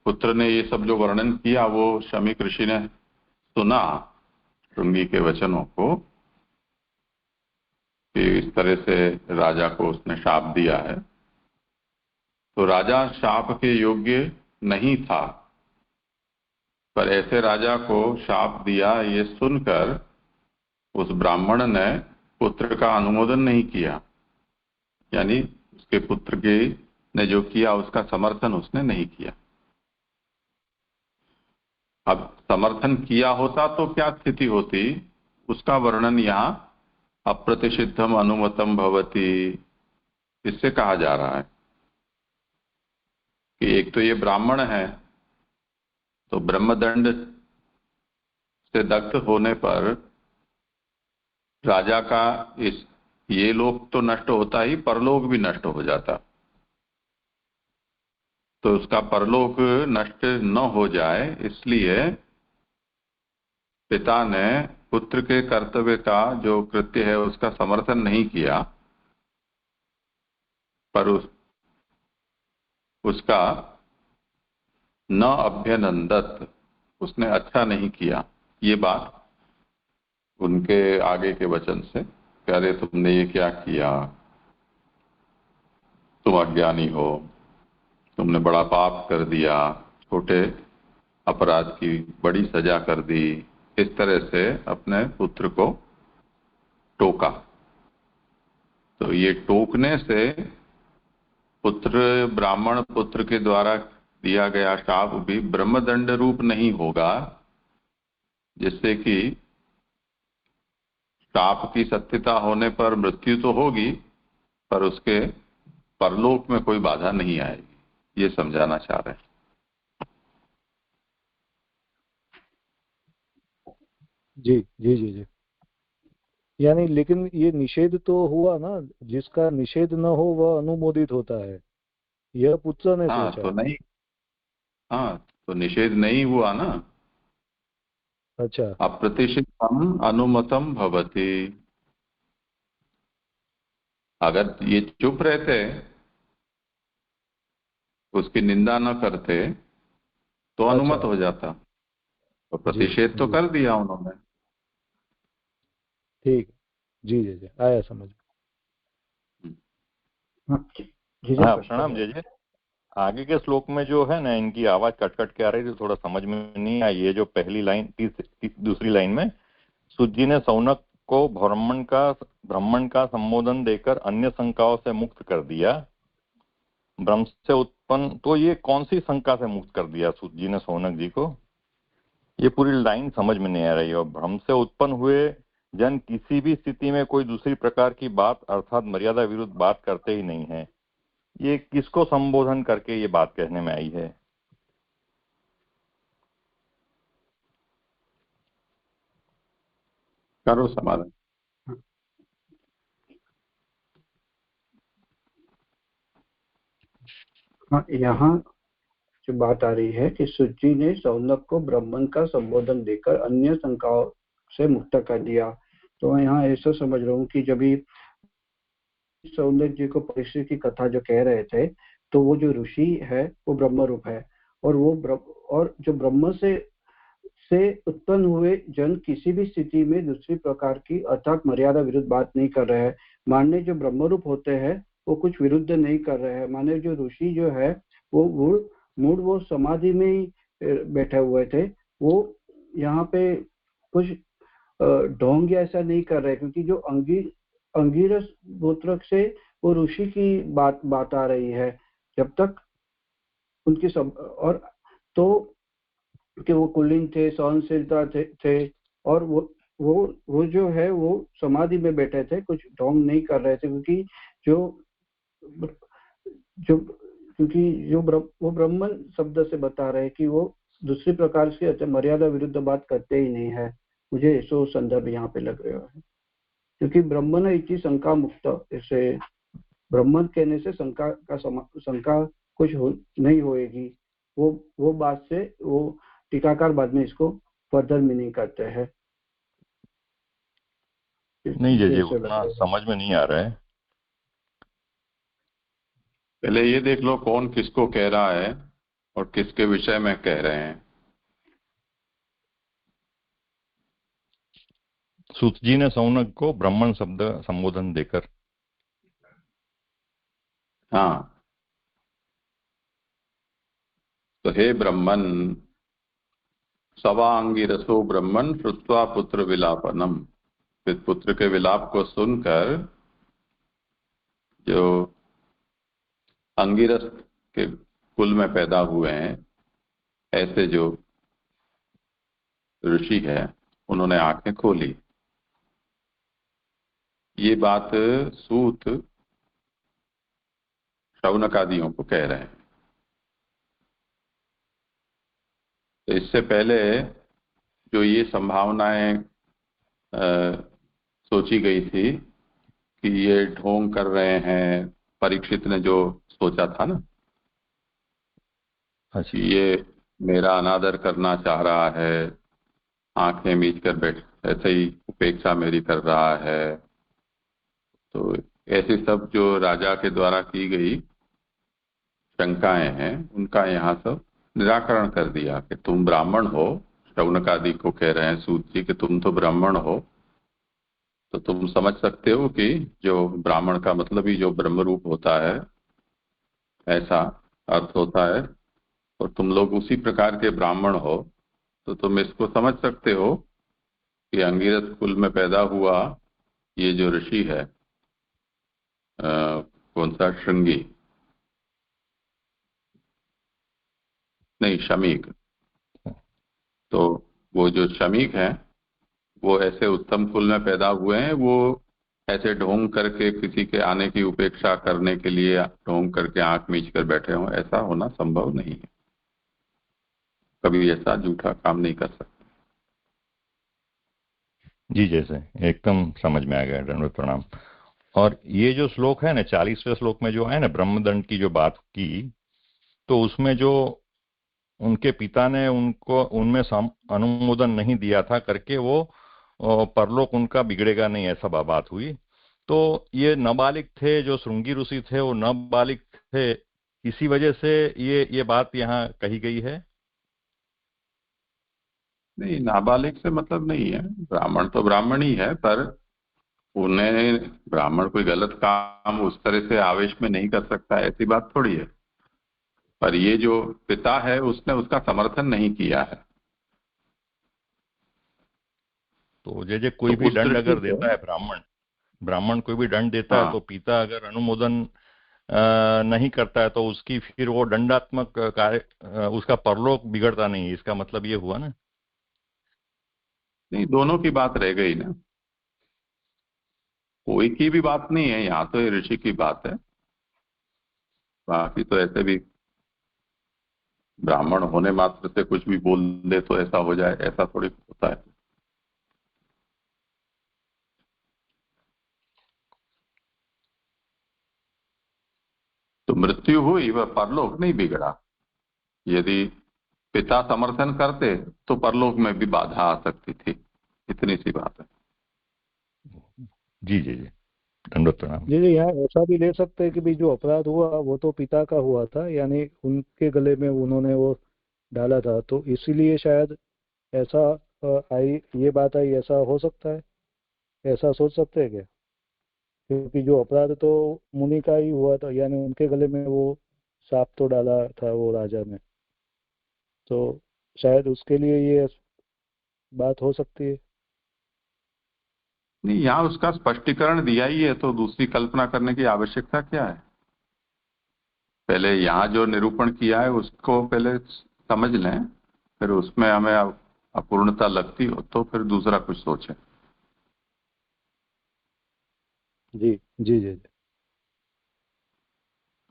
पुत्र ने ये सब जो वर्णन किया वो शमीक ऋषि ने सुना श्रृंगी के वचनों को कि इस तरह से राजा को उसने शाप दिया है, तो राजा शाप के योग्य नहीं था, पर ऐसे राजा को शाप दिया ये सुनकर उस ब्राह्मण ने पुत्र का अनुमोदन नहीं किया, यानी उसके पुत्र के ने जो किया उसका समर्थन उसने नहीं किया। अब समर्थन किया होता तो क्या स्थिति होती, उसका वर्णन यहाँ अप्रतिषिद्धम अनुमतम भवति इससे कहा जा रहा है कि एक तो ये ब्राह्मण है, तो ब्रह्मदंड से दग्ध होने पर राजा का इस ये लोक तो नष्ट होता ही, परलोक भी नष्ट हो जाता। तो उसका परलोक नष्ट न हो जाए इसलिए पिता ने पुत्र के कर्तव्य का जो कृत्य है उसका समर्थन नहीं किया, पर उसका न अभ्यनंदत, उसने अच्छा नहीं किया। ये बात उनके आगे के वचन से कह रहे, तुमने ये क्या किया, तुम अज्ञानी हो, तुमने बड़ा पाप कर दिया, छोटे अपराध की बड़ी सजा कर दी। इस तरह से अपने पुत्र को टोका। तो ये टोकने से पुत्र, ब्राह्मण पुत्र के द्वारा दिया गया शाप भी ब्रह्मदंड रूप नहीं होगा, जिससे कि शाप की सत्यता होने पर मृत्यु तो होगी पर उसके परलोक में कोई बाधा नहीं आएगी, ये समझाना चाह रहे हैं। जी जी जी जी। यानी लेकिन ये निषेध तो हुआ ना, जिसका निषेध न हो वह अनुमोदित होता है, यह पुत्र ने हाँ सोचा। तो नहीं, हाँ तो निषेध नहीं हुआ ना। अच्छा। अप्रतिषिद्धम अनुमतम भवति, अगर ये चुप रहते उसकी निंदा न करते तो अनुमत अच्छा। हो जाता, तो प्रतिषेध तो जी कर दिया उन्होंने। ठीक। जी आया समझ में। हाँ, जी हाँ प्रश्न प्रणाम करो। जय। आगे के श्लोक में जो है ना, इनकी आवाज कट कट के आ रही थी, थोड़ा समझ में नहीं आई। ये जो पहली लाइन, दूसरी लाइन में सूत जी ने सौनक को ब्राह्मण का संबोधन देकर अन्य शंकाओं से मुक्त कर दिया। ब्रह्म से उत्पन्न, तो ये कौन सी शंका से मुक्त कर दिया सूत जी ने सौनक जी को? ये पूरी लाइन समझ में नहीं आ रही है। और भ्रम से उत्पन्न हुए जन किसी भी स्थिति में कोई दूसरी प्रकार की बात अर्थात मर्यादा विरुद्ध बात करते ही नहीं है। ये किसको संबोधन करके ये बात कहने में आई है? करो समाधान। हाँ, यहाँ जो बात आ रही है कि सुजी ने सौनक को ब्राह्मण का संबोधन देकर अन्य शंकाओं से मुक्त कर दिया। तो यहाँ ऐसा समझ रहा हूँ कि जब भी सौनक जी को परीक्षित की कथा जो कह रहे थे, तो वो जो ऋषि है वो ब्रह्म रूप है, और और जो ब्रह्म से उत्पन्न हुए जन किसी भी स्थिति में दूसरी प्रकार की अर्थात मर्यादा विरुद्ध बात नहीं कर रहे हैं। मानने जो ब्रह्म रूप होते हैं वो कुछ विरुद्ध नहीं कर रहे हैं। माने जो ऋषि जो है वो मूड वो समाधि में ही बैठे हुए थे, वो यहाँ पे कुछ ढोंग या ऐसा नहीं कर रहे, क्योंकि जो अंगिरस गोत्र से वो ऋषि की बात आ रही है। जब तक उनकी सब और तो कि वो कुलीन थे, सहनशीलता थे, और वो जो है वो समाधि में बैठे थे, कुछ ढोंग नहीं कर रहे थे, क्योंकि वो ब्राह्मण शब्द से बता रहे हैं कि वो दूसरी प्रकार से मर्यादा विरुद्ध बात करते ही नहीं है। मुझे ऐसा संदर्भ यहाँ पे लग रहा है, क्योंकि ब्राह्मण इति शंका मुक्त, ऐसे ब्राह्मण कहने से शंका कुछ नहीं होएगी। वो बात से वो टीकाकार बाद में इसको फर्दर मीनिंग करते हैं। नहीं जी, उतना समझ में नहीं आ रहा है। पहले ये देख लो कौन किसको कह रहा है और किसके विषय में कह रहे हैं। सूत जी ने सौनक को ब्राह्मण शब्द संबोधन देकर। हाँ, तो हे ब्रह्मन सवांगिरसो ब्रह्मन श्रुत्वा पुत्र विलापनम, फिर पुत्र के विलाप को सुनकर जो अंगिरस के कुल में पैदा हुए हैं ऐसे जो ऋषि है उन्होंने आंखें खोली। ये बात सूत शौनकादियों को कह रहे हैं। तो इससे पहले जो ये संभावनाएं सोची गई थी कि ये ढोंग कर रहे हैं, परीक्षित ने जो सोचा था ना, अच्छा, ये मेरा अनादर करना चाह रहा है, आंखें मीच कर बैठ ऐसे ही उपेक्षा मेरी कर रहा है, तो ऐसे सब जो राजा के द्वारा की गई शंकाएं हैं उनका यहाँ सब निराकरण कर दिया कि तुम ब्राह्मण हो। शौनक आदि को कह रहे हैं सूत जी कि तुम तो ब्राह्मण हो, तो तुम समझ सकते हो कि जो ब्राह्मण का मतलब ही जो ब्रह्म रूप होता है ऐसा अर्थ होता है, और तुम लोग उसी प्रकार के ब्राह्मण हो, तो तुम इसको समझ सकते हो कि अंगिरस कुल में पैदा हुआ ये जो ऋषि है कौन सा, श्रृंगी नहीं शमीक, तो वो जो शमीक है वो ऐसे उत्तम कुल में पैदा हुए हैं। वो ऐसे ढोंग करके किसी के आने की उपेक्षा करने के लिए ढोंग करके आंख मीच कर बैठे हों, ऐसा होना संभव नहीं है। कभी ऐसा झूठा काम नहीं कर सकते। जी जैसे एकदम समझ में आ गया, दंडवत प्रणाम। और ये जो श्लोक है ना, 40वें श्लोक में जो है ना ब्रह्मदंड की जो बात की, तो उसमें जो उनके पिता ने उनको उनमें अनुमोदन नहीं दिया था करके वो परलोक उनका बिगड़ेगा नहीं, ऐसा बात हुई। तो ये नाबालिग थे, जो श्रृंगी ऋषि थे वो नाबालिग थे, इसी वजह से ये बात यहाँ कही गई है। नहीं, नाबालिग से मतलब नहीं है, ब्राह्मण तो ब्राह्मण ही है, पर उन्हें ब्राह्मण कोई गलत काम उस तरह से आवेश में नहीं कर सकता, ऐसी बात थोड़ी है। पर ये जो पिता है उसने उसका समर्थन नहीं किया है। तो जैसे कोई तो भी उस दंड दृष्टि अगर से देता है ब्राह्मण कोई भी दंड देता है, हाँ, तो पिता अगर अनुमोदन नहीं करता है, तो उसकी फिर वो दंडात्मक कार्य उसका परलोक बिगड़ता नहीं है, इसका मतलब ये हुआ ना। नहीं, दोनों की बात रह गई ना, कोई की भी बात नहीं है यहाँ, तो ये ऋषि की बात है। बाकी तो ऐसे भी ब्राह्मण होने मात्र से कुछ भी बोल दे तो ऐसा हो जाए, ऐसा थोड़ी होता है। तो मृत्यु हुई, वह परलोक नहीं बिगड़ा। यदि पिता समर्थन करते तो परलोक में भी बाधा आ सकती थी, इतनी सी बात है। जी जी जी, दंडवत प्रणाम। जी जी, यहाँ ऐसा भी ले सकते हैं कि भी जो अपराध हुआ वो तो पिता का हुआ था, यानी उनके गले में उन्होंने वो डाला था, तो इसीलिए शायद ऐसा आई, ये बात आई, ऐसा हो सकता है, ऐसा सोच सकते हैं क्या? क्योंकि जो अपराध तो मुनि का ही हुआ था, यानी उनके गले में वो सांप तो डाला था वो राजा ने, तो शायद उसके लिए ये बात हो सकती है। नहीं, यहाँ उसका स्पष्टीकरण दिया ही है, तो दूसरी कल्पना करने की आवश्यकता क्या है। पहले यहाँ जो निरूपण किया है उसको पहले समझ लें, फिर उसमें हमें अपूर्णता लगती हो तो फिर दूसरा कुछ सोचें। जी जी जी जी।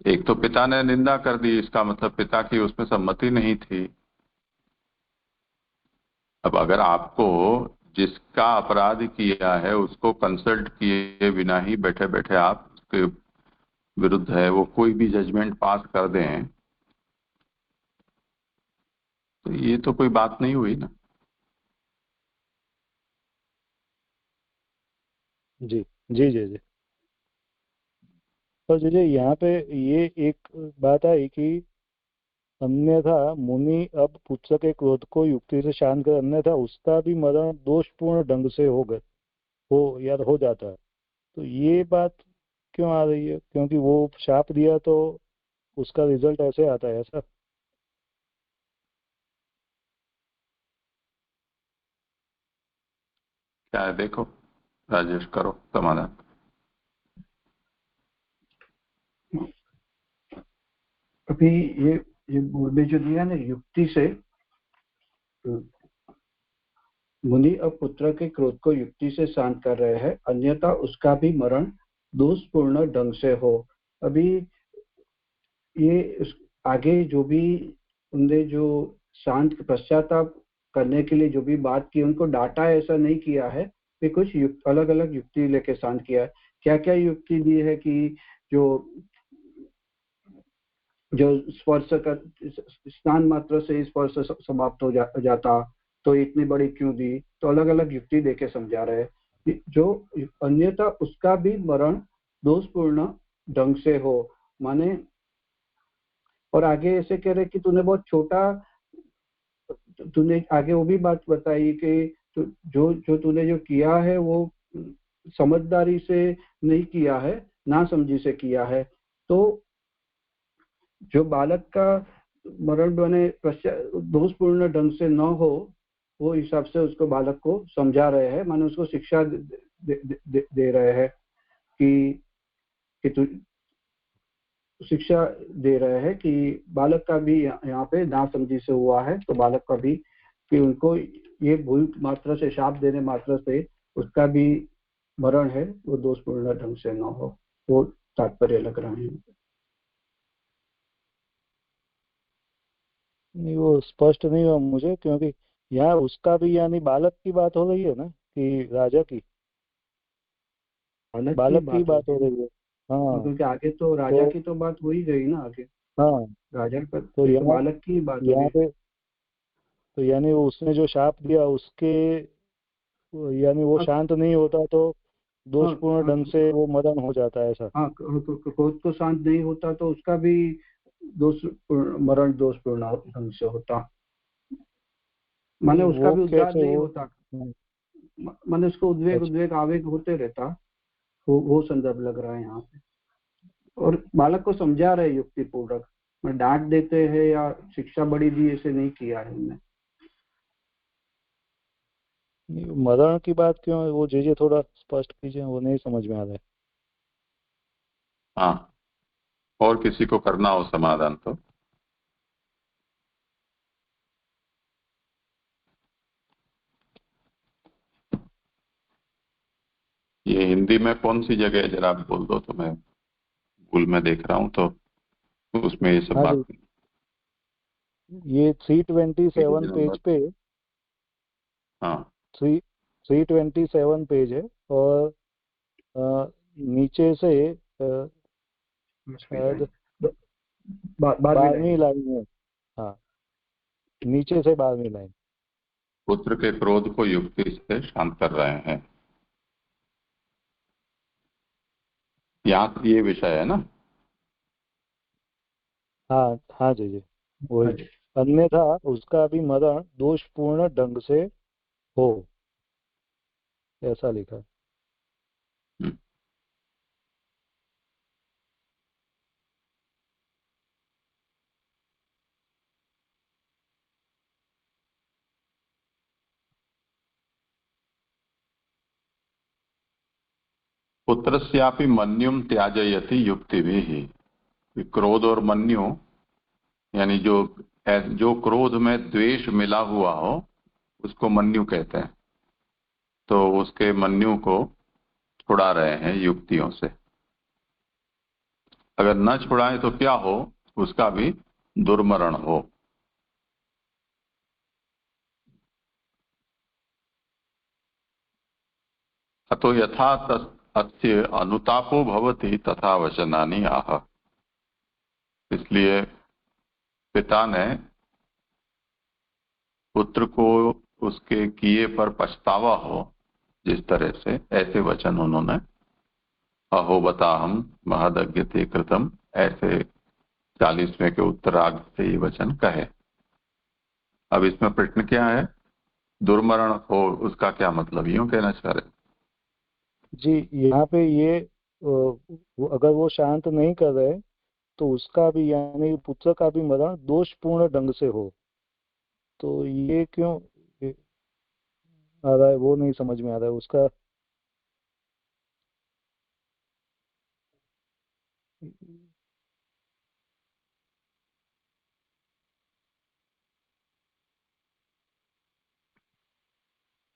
एक तो पिता ने निंदा कर दी, इसका मतलब पिता की उसमें सम्मति नहीं थी। अब अगर आपको जिसका अपराध किया है उसको कंसल्ट किए बिना ही बैठे बैठे आप उसके विरुद्ध है वो कोई भी जजमेंट पास कर दें, तो ये तो कोई बात नहीं हुई ना। जी जी जी जी। पर जी यहाँ पे ये एक बात आई कि अन्यथा मुनि अब पुत्र के क्रोध को युक्ति से शांत कर, अन्यथा उसका भी मरण दोषपूर्ण ढंग से हो गए हो या हो जाता है। तो ये बात क्यों आ रही है? क्योंकि वो शाप दिया तो उसका रिजल्ट ऐसे आता है ऐसा? क्या है देखो, राजेश करो समाधान। अभी ये पूर्व जो दिया ना युक्ति से, मुनि अब पुत्र के क्रोध को युक्ति से शांत कर रहे हैं, अन्यथा उसका भी मरण दोषपूर्ण ढंग से हो। अभी ये आगे जो भी उनने जो शांत पश्चाताप करने के लिए जो भी बात की, उनको डांटा ऐसा नहीं किया है, फिर कुछ अलग अलग युक्ति लेके शांत किया है। क्या क्या युक्ति दी है कि जो जो स्पर्श कर, स्नान मात्र से स्पर्श समाप्त हो जाता, तो इतनी बड़ी क्यों दी, तो अलग अलग युक्ति देके समझा रहे हैं जो अन्यथा उसका भी मरण दोषपूर्ण ढंग से हो, माने। और आगे ऐसे कह रहे कि तूने बहुत छोटा, तूने आगे वो भी बात बताई कि जो जो तूने जो किया है वो समझदारी से नहीं किया है, ना समझी से किया है। तो जो बालक का मरण बने दोषपूर्ण ढंग से न हो, वो हिसाब से उसको बालक को समझा रहे हैं, माने उसको शिक्षा दे रहे हैं कि तू शिक्षा दे रहे हैं कि बालक का भी यहाँ पे ना समझी से हुआ है, तो बालक का भी कि उनको ये भूल मात्र से, शाप देने मात्र से उसका भी मरण है वो दोषपूर्ण ढंग से न हो, वो तात्पर्य लग रहा है। नहीं, वो स्पष्ट नहीं हुआ मुझे, क्योंकि यहाँ उसका भी यानी बालक की बात हो रही है ना, कि राजा की, बालक की बात हो बात हो रही है, रही है। हाँ, क्योंकि आगे तो राजा तो की तो बात हो ही गई ना आगे, हाँ, राजा का तो ये तो यहाँ बालक की बात हो यहाँ रही। पे तो यानी उसने जो शाप दिया उसके, यानी वो हाँ शांत नहीं होता तो हाँ दोषपूर्ण हाँ ढंग से वो मदन हो जाता है ऐसा? हाँ, क्रोध को शांत नहीं होता तो उसका भी मरण दोषपूर्ण ढंग से होता, माने उसका भी उद्धार नहीं होता, माने उसको उद्वेग आवेग होते रहता, वो संदर्भ लग रहा है यहाँ पे। और बालक को समझा रहे युक्ति पूर्वक, डांट देते हैं या शिक्षा बड़ी दी, ऐसे नहीं किया है हमने। मरण की बात क्यों है, वो जे थोड़ा स्पष्ट कीजिए, वो नहीं समझ में आ रहा है। हाँ, और किसी को करना हो समाधान तो। ये हिंदी में कौन सी जगह है, जरा आप बोल दो तो मैं भूल में देख रहा हूँ, तो उसमें ये सब बात। ये 327 पेज पे, हाँ 327 पेज है, और नीचे से शायद 12वीं लाइन है। हाँ, नीचे से 12वीं लाइन। पुत्र के क्रोध को युक्ति से शांत कर रहे हैं, यहाँ ये विषय है ना। हाँ हाँ जी वही। अन्यथा उसका भी मरण दोषपूर्ण ढंग से हो, ऐसा लिखा। पुत्रस्यापि मन्युम त्याजयति युक्ति भी ही। क्रोध और मन्यु यानी जो क्रोध में द्वेष मिला हुआ हो उसको मन्यु कहते हैं, तो उसके मन्यु को छुड़ा रहे हैं युक्तियों से। अगर न छुड़ाएं तो क्या हो, उसका भी दुर्मरण हो। अतो यथा अस्य अनुतापो भवति तथा वचनानि आह। इसलिए पिता ने पुत्र को उसके किए पर पछतावा हो, जिस तरह से ऐसे वचन उन्होंने अहो बताहम महदज्ञते कृतम, ऐसे 40वें के उत्तरार्ध से ये वचन कहे। अब इसमें प्रश्न क्या है, दुर्मरण हो उसका क्या मतलब, यूं कहना चाह रहे जी। यहाँ पे ये अगर वो शांत नहीं कर रहे तो उसका भी, यानी पुत्र का भी मरण दोषपूर्ण ढंग से हो, तो ये क्यों आ रहा है, वो नहीं समझ में आ रहा है उसका।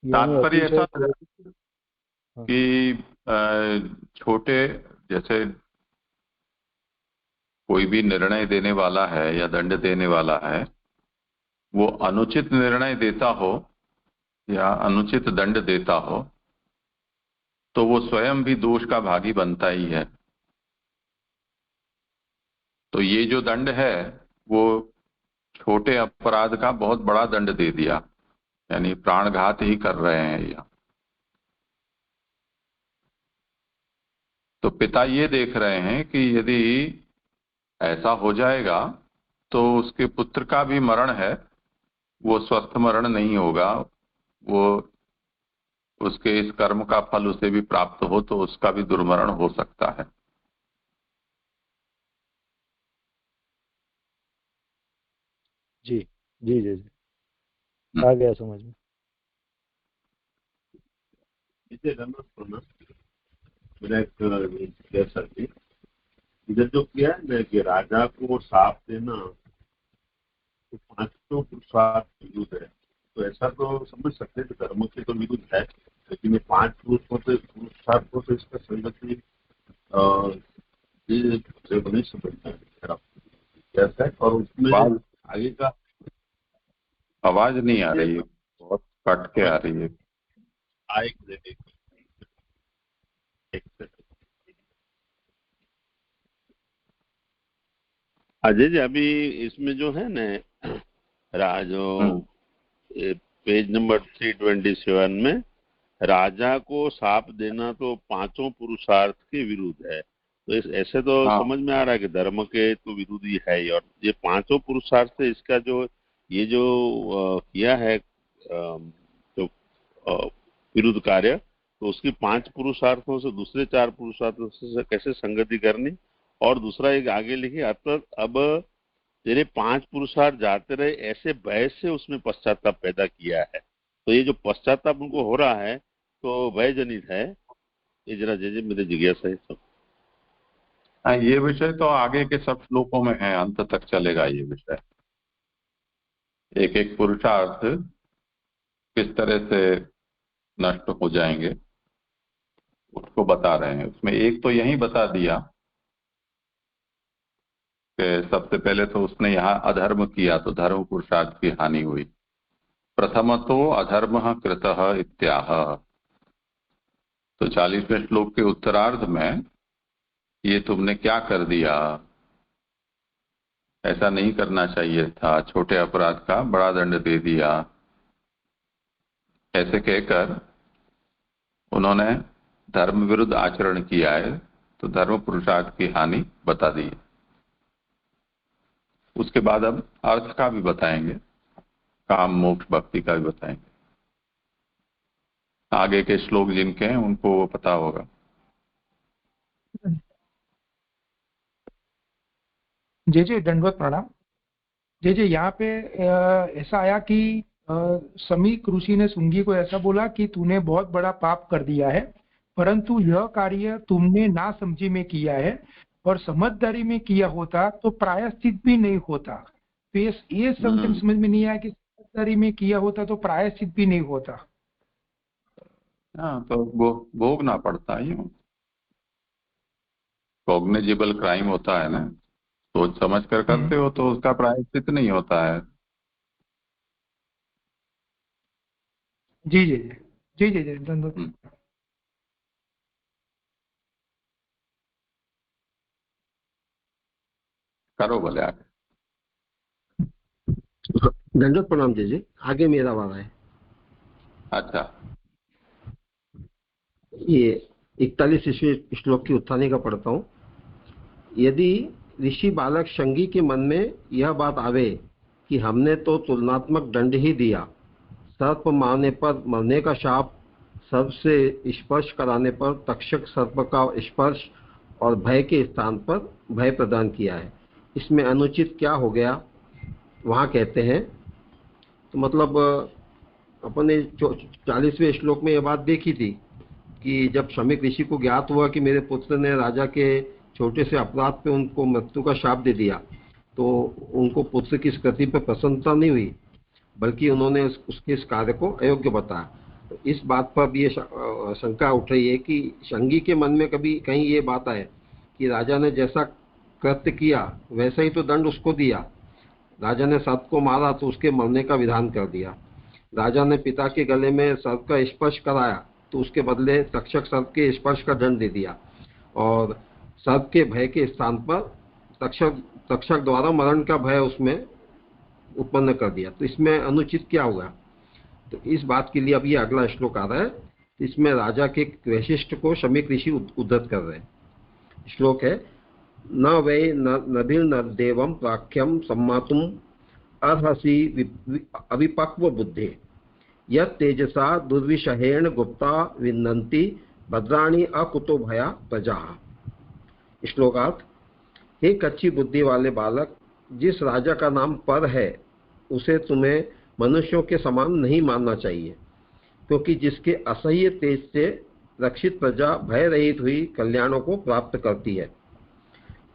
तात्पर्य ऐसा हाँ। कि छोटे, जैसे कोई भी निर्णय देने वाला है या दंड देने वाला है, वो अनुचित निर्णय देता हो या अनुचित दंड देता हो तो वो स्वयं भी दोष का भागी बनता ही है। तो ये जो दंड है वो छोटे अपराध का बहुत बड़ा दंड दे दिया, यानी प्राणघात ही कर रहे हैं या। तो पिता ये देख रहे हैं कि यदि ऐसा हो जाएगा तो उसके पुत्र का भी मरण है, वो स्वस्थ मरण नहीं होगा, वो उसके इस कर्म का फल उसे भी प्राप्त हो तो उसका भी दुर्मरण हो सकता है। जी जी जी जी, आ गया समझ में। इधर जो किया है ना कि राजा को साप देना तो 5 पुरुषार्थ विरुद्ध है, तो ऐसा तो समझ सकते हैं कि धर्म के तो विरुद्ध है, लेकिन ये 5 पुरुषार्थ को तो इसका संगति नहीं समझता है कैसा है। और उसमें आगे का आवाज नहीं आ रही है, बहुत कट के आ रही है। अजय जी, अभी इसमें जो है ना जो पेज नंबर 327 में राजा को साप देना तो 5 पुरुषार्थ के विरुद्ध है, तो ऐसे तो हाँ। समझ में आ रहा है कि धर्म के तो विरोधी है ही, और ये पांचों पुरुषार्थ से इसका जो ये जो किया है जो विरुद्ध कार्य, तो उसकी 5 पुरुषार्थों से दूसरे 4 पुरुषार्थों से कैसे संगति करनी। और दूसरा एक आगे लिखी, अतः अब तेरे 5 पुरुषार्थ जाते रहे ऐसे भय से उसमें पश्चाताप पैदा किया है। तो ये जो पश्चाताप उनको हो रहा है तो भय जनित है। ये जरा जय मेरे जिज्ञासा है सब। हाँ, ये विषय तो आगे के सब श्लोकों में है, अंत तक चलेगा ये विषय। एक एक पुरुषार्थ किस तरह से नष्ट हो जाएंगे उसको बता रहे हैं। उसमें एक तो यही बता दिया कि सबसे पहले तो उसने यहाँ अधर्म किया तो धर्म पुरुषार्थ की हानि हुई। प्रथमतो अधर्म कृतः इत्याह। तो 40वें श्लोक के उत्तरार्ध में ये तुमने क्या कर दिया, ऐसा नहीं करना चाहिए था, छोटे अपराध का बड़ा दंड दे दिया, ऐसे कहकर उन्होंने धर्म विरुद्ध आचरण किया है तो धर्म पुरुषार्थ की हानि बता दी। उसके बाद अब अर्थ का भी बताएंगे, काम मोक्ष भक्ति का भी बताएंगे। आगे के श्लोक जिनके हैं उनको वो पता होगा। जे जे दंडवत प्रणाम। जे जे यहाँ पे ऐसा आया कि समीक ऋषि ने सुंगी को ऐसा बोला कि तूने बहुत बड़ा पाप कर दिया है, परंतु यह कार्य तुमने ना समझी में किया है, और समझदारी में किया होता तो प्रायश्चित भी नहीं होता। तो ये समझ में नहीं आया कि समझदारी में किया होता तो प्रायश्चित भी नहीं होता। हाँ, तो भोगना पड़ता है। यूं कॉग्निजिबल क्राइम होता है ना, सोच समझ कर करते हो तो उसका प्रायश्चित नहीं होता है। जी जी जी जी जी धन्यवाद। करो बोले आगे। दंडवत प्रणाम जी जी। आगे मेरा वाला है। अच्छा, ये 41वें श्लोक की उत्थानी का पढ़ता हूँ। यदि ऋषि बालक शंगी के मन में यह बात आवे कि हमने तो तुलनात्मक दंड ही दिया, सर्प मारने पर मरने का शाप, सर्प से स्पर्श कराने पर तक्षक सर्प का स्पर्श और भय के स्थान पर भय प्रदान किया है, इसमें अनुचित क्या हो गया? वहाँ कहते हैं तो मतलब अपने 40वें श्लोक में यह बात देखी थी कि जब शमीक ऋषि को ज्ञात हुआ कि मेरे पुत्र ने राजा के छोटे से अपराध पे उनको मृत्यु का शाप दे दिया, तो उनको पुत्र की इस कृति पर प्रसन्नता नहीं हुई, बल्कि उन्होंने उसके इस कार्य को अयोग्य बताया। तो इस बात पर भी ये शंका उठ रही है कि शंगी के मन में कभी कहीं ये बात आए कि राजा ने जैसा कृत्य किया वैसा ही तो दंड उसको दिया। राजा ने सर्प को मारा तो उसके मरने का विधान कर दिया। राजा ने पिता के गले में सर्प का स्पर्श कराया तो उसके बदले तक्षक सर्प के स्पर्श का दंड दे दिया, और सर्प के भय के स्थान पर तक्षक द्वारा मरण का भय उसमें उत्पन्न कर दिया। तो इसमें अनुचित क्या हुआ? तो इस बात के लिए अब ये अगला श्लोक आ रहा है। इसमें राजा के वैशिष्ट को शमीक ऋषि उद्धत कर रहे हैं। श्लोक है, न वै नभिर न देवम प्राख्यम सम्मातुम अर्हसि अविपक्व बुद्धे यत् तेजसा दुर्विषहेण गुप्ता विन्दन्ति भद्राणि अकुतो भया प्रजा। श्लोकार्थ, हे कच्ची बुद्धि वाले बालक, जिस राजा का नाम पर है उसे तुम्हें मनुष्यों के समान नहीं मानना चाहिए, क्योंकि जिसके असह्य तेज से रक्षित प्रजा भय रहित हुई कल्याणों को प्राप्त करती है।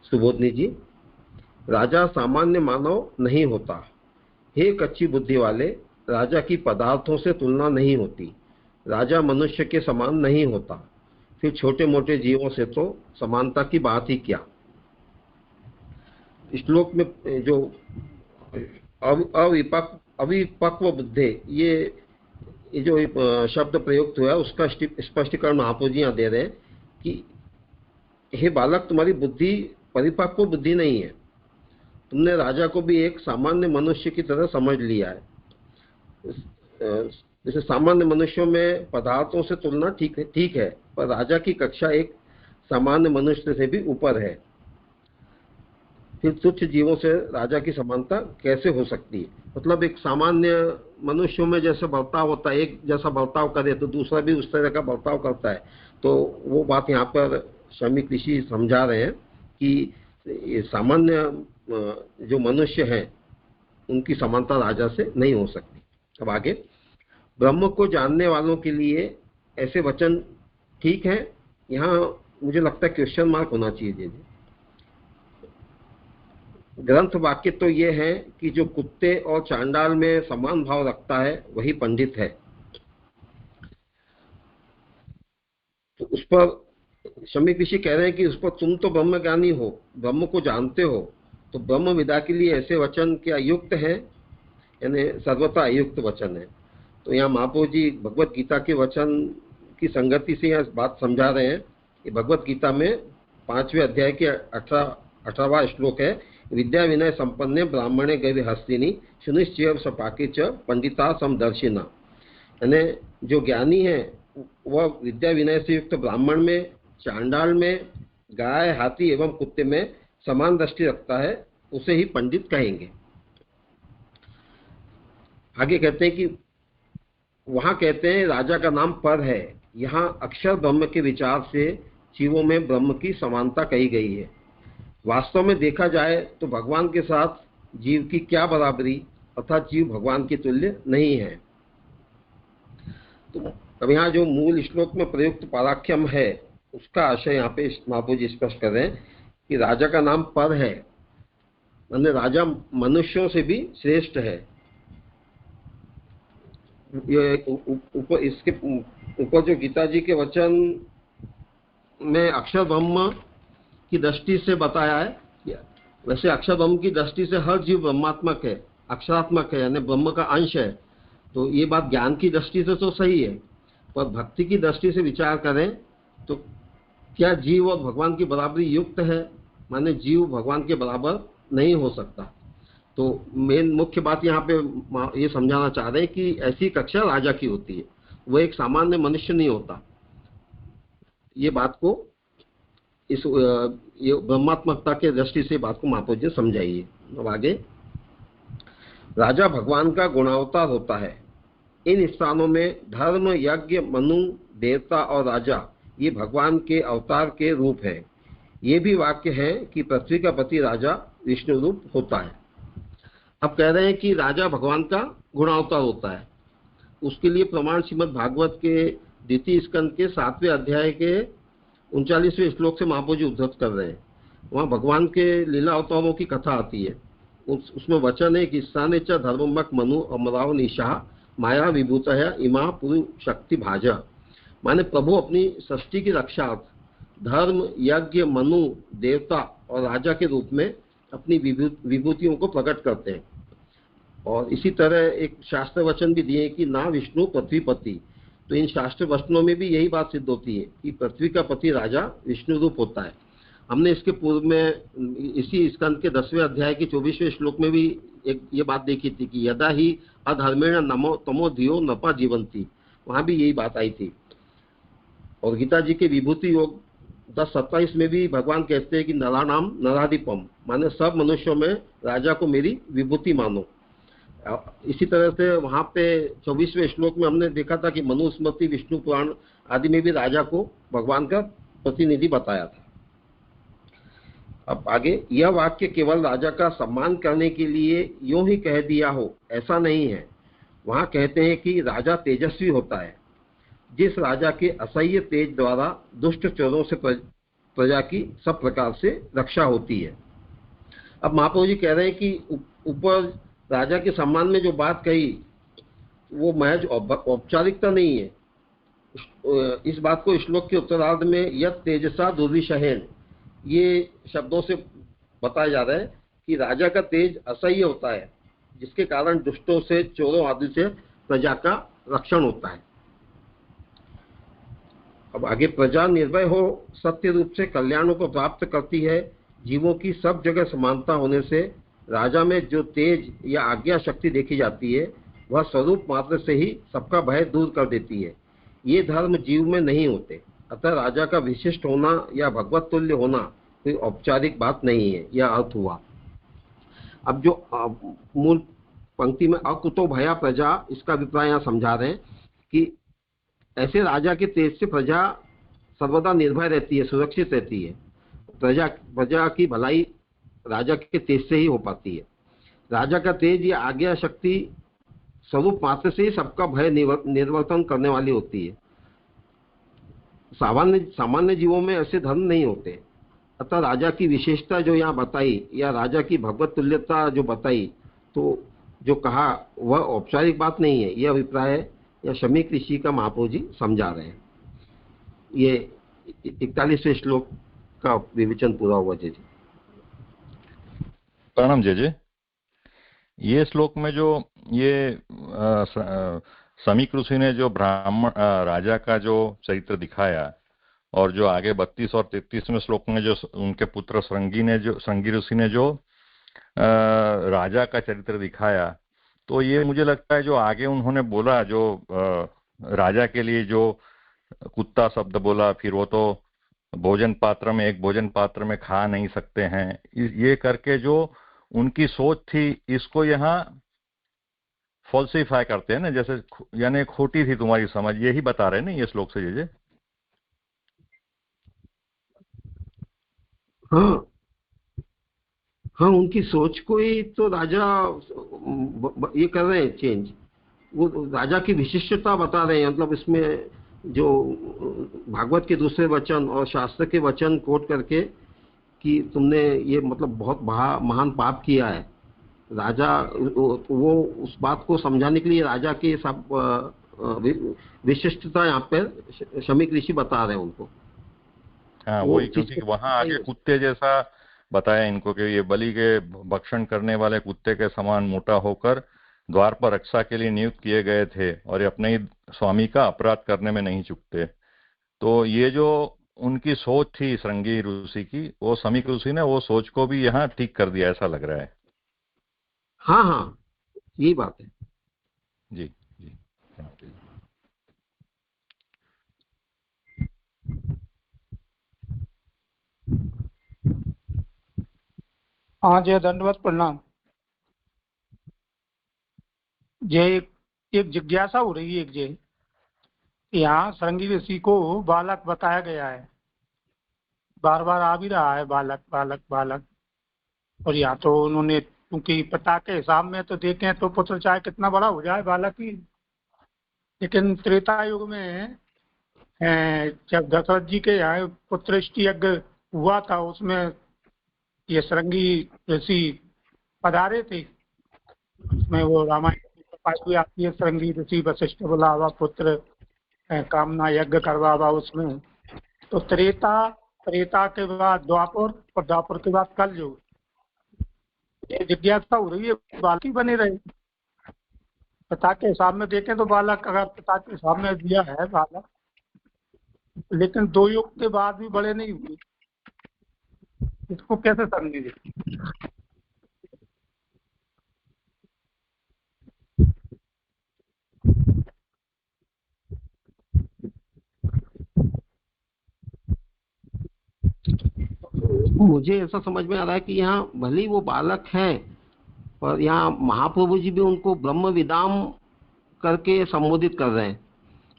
सुबोधनी जी, राजा सामान्य मानव नहीं होता। हे कच्ची बुद्धि वाले, राजा की पदार्थों से तुलना नहीं होती। राजा मनुष्य के समान नहीं होता, फिर छोटे मोटे जीवों से तो समानता की बात ही क्या। श्लोक में जो अविपक्व बुद्धि ये जो शब्द प्रयुक्त हुआ है उसका स्पष्टीकरण महाप्रभु जी यहाँ दे रहे हैं कि हे बालक, तुम्हारी बुद्धि परिपक्व बुद्धि नहीं है। तुमने राजा को भी एक सामान्य मनुष्य की तरह समझ लिया है। जैसे सामान्य मनुष्यों में पदार्थों से तुलना ठीक है, पर राजा की कक्षा एक सामान्य मनुष्य से भी ऊपर है। फिर तुच्छ जीवों से राजा की समानता कैसे हो सकती है? मतलब एक सामान्य मनुष्यों में जैसे बर्ताव होता है, एक जैसा बर्ताव करे तो दूसरा भी उस तरह का बर्ताव करता है। तो वो बात यहाँ पर श्रमिक ऋषि समझा रहे हैं कि ये सामान्य जो मनुष्य हैं उनकी समानता राजा से नहीं हो सकती। अब आगे, ब्रह्म को जानने वालों के लिए ऐसे वचन ठीक है। यहाँ मुझे लगता है क्वेश्चन मार्क होना चाहिए। जी, ग्रंथ वाक्य तो ये है कि जो कुत्ते और चांडाल में समान भाव रखता है वही पंडित है। तो उस पर श्रमिक ऋषि कह रहे हैं कि उस पर तुम तो ब्रह्मज्ञानी हो, ब्रह्म को जानते हो, तो ब्रह्म विदा के लिए ऐसे वचन क्या युक्त है? यानी सर्वथा अयुक्त वचन है। तो यहाँ महाप्रभु जी भगवत गीता के वचन की संगति से यहाँ बात समझा रहे हैं कि भगवत गीता में 5वें अध्याय के 18वां श्लोक है, विद्या विनय संपन्ने ब्राह्मणे गैर हस्तिनी सुनिश्चय सपाके च पंडिता समदर्शिना। यानी जो ज्ञानी है वह विद्या विनय से युक्त ब्राह्मण में, चांडाल में, गाय, हाथी एवं कुत्ते में समान दृष्टि रखता है, उसे ही पंडित कहेंगे। आगे कहते हैं कि वहां कहते हैं राजा का नाम पर है। यहाँ अक्षर ब्रह्म के विचार से जीवों में ब्रह्म की समानता कही गई है। वास्तव में देखा जाए तो भगवान के साथ जीव की क्या बराबरी, अर्थात जीव भगवान के तुल्य नहीं है। तो अब यहाँ जो मूल श्लोक में प्रयुक्त पाराख्यम है उसका आशय यहाँ पे महाप्रभु जी स्पष्ट कर रहे हैं कि राजा का नाम पर है, माने राजा मनुष्यों से भी श्रेष्ठ है। ऊपर इसके ऊपर जो गीता जी के वचन में अक्षर ब्रह्म की दृष्टि से बताया है, वैसे अक्षर ब्रह्म की दृष्टि से हर जीव ब्रह्मात्मक है, अक्षरात्मक है, यानी ब्रह्म का अंश है। तो ये बात ज्ञान की दृष्टि से तो सही है, पर भक्ति की दृष्टि से विचार करें तो क्या जीव और भगवान की बराबरी युक्त है? माने जीव भगवान के बराबर नहीं हो सकता। तो मेन मुख्य बात यहाँ पे ये समझाना चाह रहे हैं कि ऐसी कक्षा राजा की होती है, वो एक सामान्य मनुष्य नहीं होता। ये बात को ये ब्रह्मात्मकता के दृष्टि से बात को महाप्रभु जी समझाइए। अब आगे, राजा भगवान का गुणावतार होता है। इन स्थानों में धर्म, यज्ञ, मनु, देवता और राजा ये भगवान के अवतार के रूप है। ये भी वाक्य है कि पृथ्वी का पति राजा विष्णु रूप होता है। अब कह रहे हैं कि राजा भगवान का गुणावतार होता है। उसके लिए प्रमाण श्रीमद् भागवत के द्वितीय स्कंद के 7वें अध्याय के 39वें श्लोक से महाप्रभु जी उद्धृत कर रहे हैं। वहाँ भगवान के लीला अवतारों की कथा आती है। उसमें वचन है कि स्थाने च धर्ममक मनु अमराव निशा माया विभूतया इमा पुरु शक्ति भाजा। माने प्रभु अपनी सृष्टि की रक्षार्थ धर्म, यज्ञ, मनु, देवता और राजा के रूप में अपनी विभूतियों को प्रकट करते हैं। और इसी तरह एक शास्त्र वचन भी दिए कि ना विष्णु पृथ्वीपति। तो इन शास्त्र वचनों में भी यही बात सिद्ध होती है कि पृथ्वी का पति राजा विष्णु रूप होता है। हमने इसके पूर्व में इसी स्कंद के 10वें अध्याय के 24वें श्लोक में भी एक ये बात देखी थी कि यदा ही अधर्मेण नमो तमो धियो नपा जीवंती, वहां भी यही बात आई थी। और गीता जी के विभूति योग 10:27 में भी भगवान कहते हैं कि नराणाम नराधिपम, माने सब मनुष्यों में राजा को मेरी विभूति मानो। इसी तरह से वहां पे 24वें श्लोक में हमने देखा था कि मनुस्मृति, विष्णु पुराण आदि में भी राजा को भगवान का प्रतिनिधि बताया था। अब आगे, यह वाक्य केवल राजा का सम्मान करने के लिए यूं ही कह दिया हो ऐसा नहीं है। वहां कहते हैं कि राजा तेजस्वी होता है। जिस राजा के असह्य तेज द्वारा दुष्ट चोरों से प्रजा की सब प्रकार से रक्षा होती है। अब महाप्रभु जी कह रहे हैं कि ऊपर राजा के सम्मान में जो बात कही वो महज औपचारिकता नहीं है। इस बात को श्लोक के उत्तरार्ध में यत् तेजसा दुर्विशहेन ये शब्दों से बताया जा रहा है कि राजा का तेज असह्य होता है, जिसके कारण दुष्टों से, चोरों आदि से प्रजा का रक्षण होता है। अब आगे, प्रजा निर्भय हो, सत्य रूप से कल्याणों को प्राप्त करती है। जीवों की सब जगह समानता होने से राजा में जो तेज या आज्ञा शक्ति देखी जाती है वह स्वरूप मात्र से ही सबका भय दूर कर देती है। ये धर्म जीव में नहीं होते। अतः राजा का विशिष्ट होना या भगवत तुल्य होना कोई औपचारिक बात नहीं है, यह अर्थ हुआ। अब जो मूल पंक्ति में अकुतो भया प्रजा, इसका अभिप्राय यहाँ समझा रहे हैं कि ऐसे राजा के तेज से प्रजा सर्वदा निर्भय रहती है, सुरक्षित रहती है। प्रजा की भलाई राजा के तेज से ही हो पाती है। राजा का तेज या आज्ञा शक्ति स्वरूप मात्र से ही सबका भय निर्वर्तन करने वाली होती है। सामान्य जीवों में ऐसे धर्म नहीं होते। अतः राजा की विशेषता जो यहाँ बताई या राजा की भगवत तुल्यता जो बताई, तो जो कहा वह औपचारिक बात नहीं है, यह अभिप्राय या शमीक ऋषि का महाप्रभु जी समझा रहे हैं। ये 41वें श्लोक का विवेचन पूरा हुआ। जय जी। प्रणाम जय जय। ये श्लोक में जो ये शमीक ऋषि ने जो ब्राह्मण राजा का जो चरित्र दिखाया, और जो आगे 32 और 33वें श्लोक में जो उनके पुत्र श्रृंगी ऋषि ने जो राजा का चरित्र दिखाया, तो ये मुझे लगता है जो आगे उन्होंने बोला, जो राजा के लिए जो कुत्ता शब्द बोला, फिर वो तो भोजन पात्र में, एक भोजन पात्र में खा नहीं सकते हैं, ये करके जो उनकी सोच थी, इसको यहाँ फॉल्सिफाई करते हैं ना, जैसे यानी खोटी थी तुम्हारी समझ, यही बता रहे हैं ना ये श्लोक से जैसे। हाँ, उनकी सोच को ही तो राजा ये कर रहे हैं चेंज। वो राजा की विशिष्टता बता रहे हैं। मतलब इसमें जो भागवत के दूसरे वचन और शास्त्र के वचन कोट करके कि तुमने ये मतलब बहुत महान पाप किया है, राजा वो उस बात को समझाने के लिए राजा के सब विशिष्टता यहाँ पे शमीक ऋषि बता रहे हैं उनको। हाँ वही, क्योंकि वहां आगे कुत्ते जैसा बताया इनको कि ये बलि के भक्षण करने वाले कुत्ते के समान मोटा होकर द्वार पर रक्षा के लिए नियुक्त किए गए थे, और ये अपने ही स्वामी का अपराध करने में नहीं चूकते। तो ये जो उनकी सोच थी श्रृंगी ऋषि की, वो शमीक ऋषि ने वो सोच को भी यहाँ ठीक कर दिया, ऐसा लग रहा है। हाँ, यही बात है। जी। हाँ जय, दंडवत प्रणाम। जय, एक जिज्ञासा हो रही है। एक जय, यहाँ श्रृंगी ऋषि को बालक बताया गया है, बार बार आ भी रहा है बालक बालक बालक। और यहाँ तो उन्होंने, क्योंकि पिता के हिसाब में तो देखें तो पुत्र चाहे कितना बड़ा हो जाए बालक ही, लेकिन त्रेता युग में जब दशरथ जी के यहाँ पुत्रष्टि यज्ञ हुआ था, उसमें ये श्रृंगी ऋषि पधारे थे। उसमें वो रामायण की आती है, श्रृंगी ऋषि वशिष्ठ बुलावा पुत्र कामना यज्ञ करवावा उसमें। तो त्रेता के बाद द्वापर, और द्वापर के बाद कलयुग। ये जिज्ञासा हो रही है, बालक ही बने रहे। पिता के हिसाब में देखें तो बालक, अगर पिता के हिसाब में दिया है बालक, लेकिन 2 युग के बाद भी बड़े नहीं हुए, इसको कैसे समझेंगे? मुझे ऐसा समझ में आ रहा है कि यहाँ भले वो बालक हैं, पर यहाँ महाप्रभु जी भी उनको ब्रह्म विदाम करके संबोधित कर रहे हैं।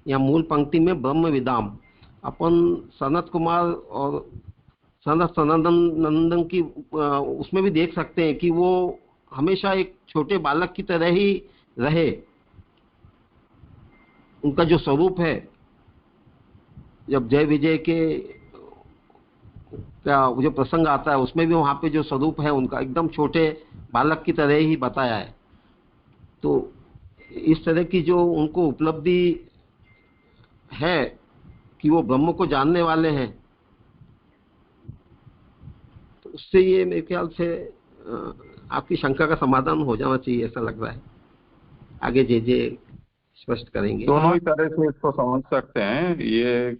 यहाँ मूल पंक्ति में ब्रह्म विदाम, अपन सनत कुमार और सनत सनंदन की उसमें भी देख सकते हैं कि वो हमेशा एक छोटे बालक की तरह ही रहे। उनका जो स्वरूप है, जब जय विजय के क्या जो प्रसंग आता है उसमें भी वहाँ पे जो स्वरूप है उनका एकदम छोटे बालक की तरह ही बताया है। तो इस तरह की जो उनको उपलब्धि है कि वो ब्रह्म को जानने वाले हैं, तो उससे ये मेरे ख्याल से आपकी शंका का समाधान हो जाना चाहिए, ऐसा लग रहा है। आगे जे स्पष्ट करेंगे। दोनों ही तरह से इसको समझ सकते हैं। ये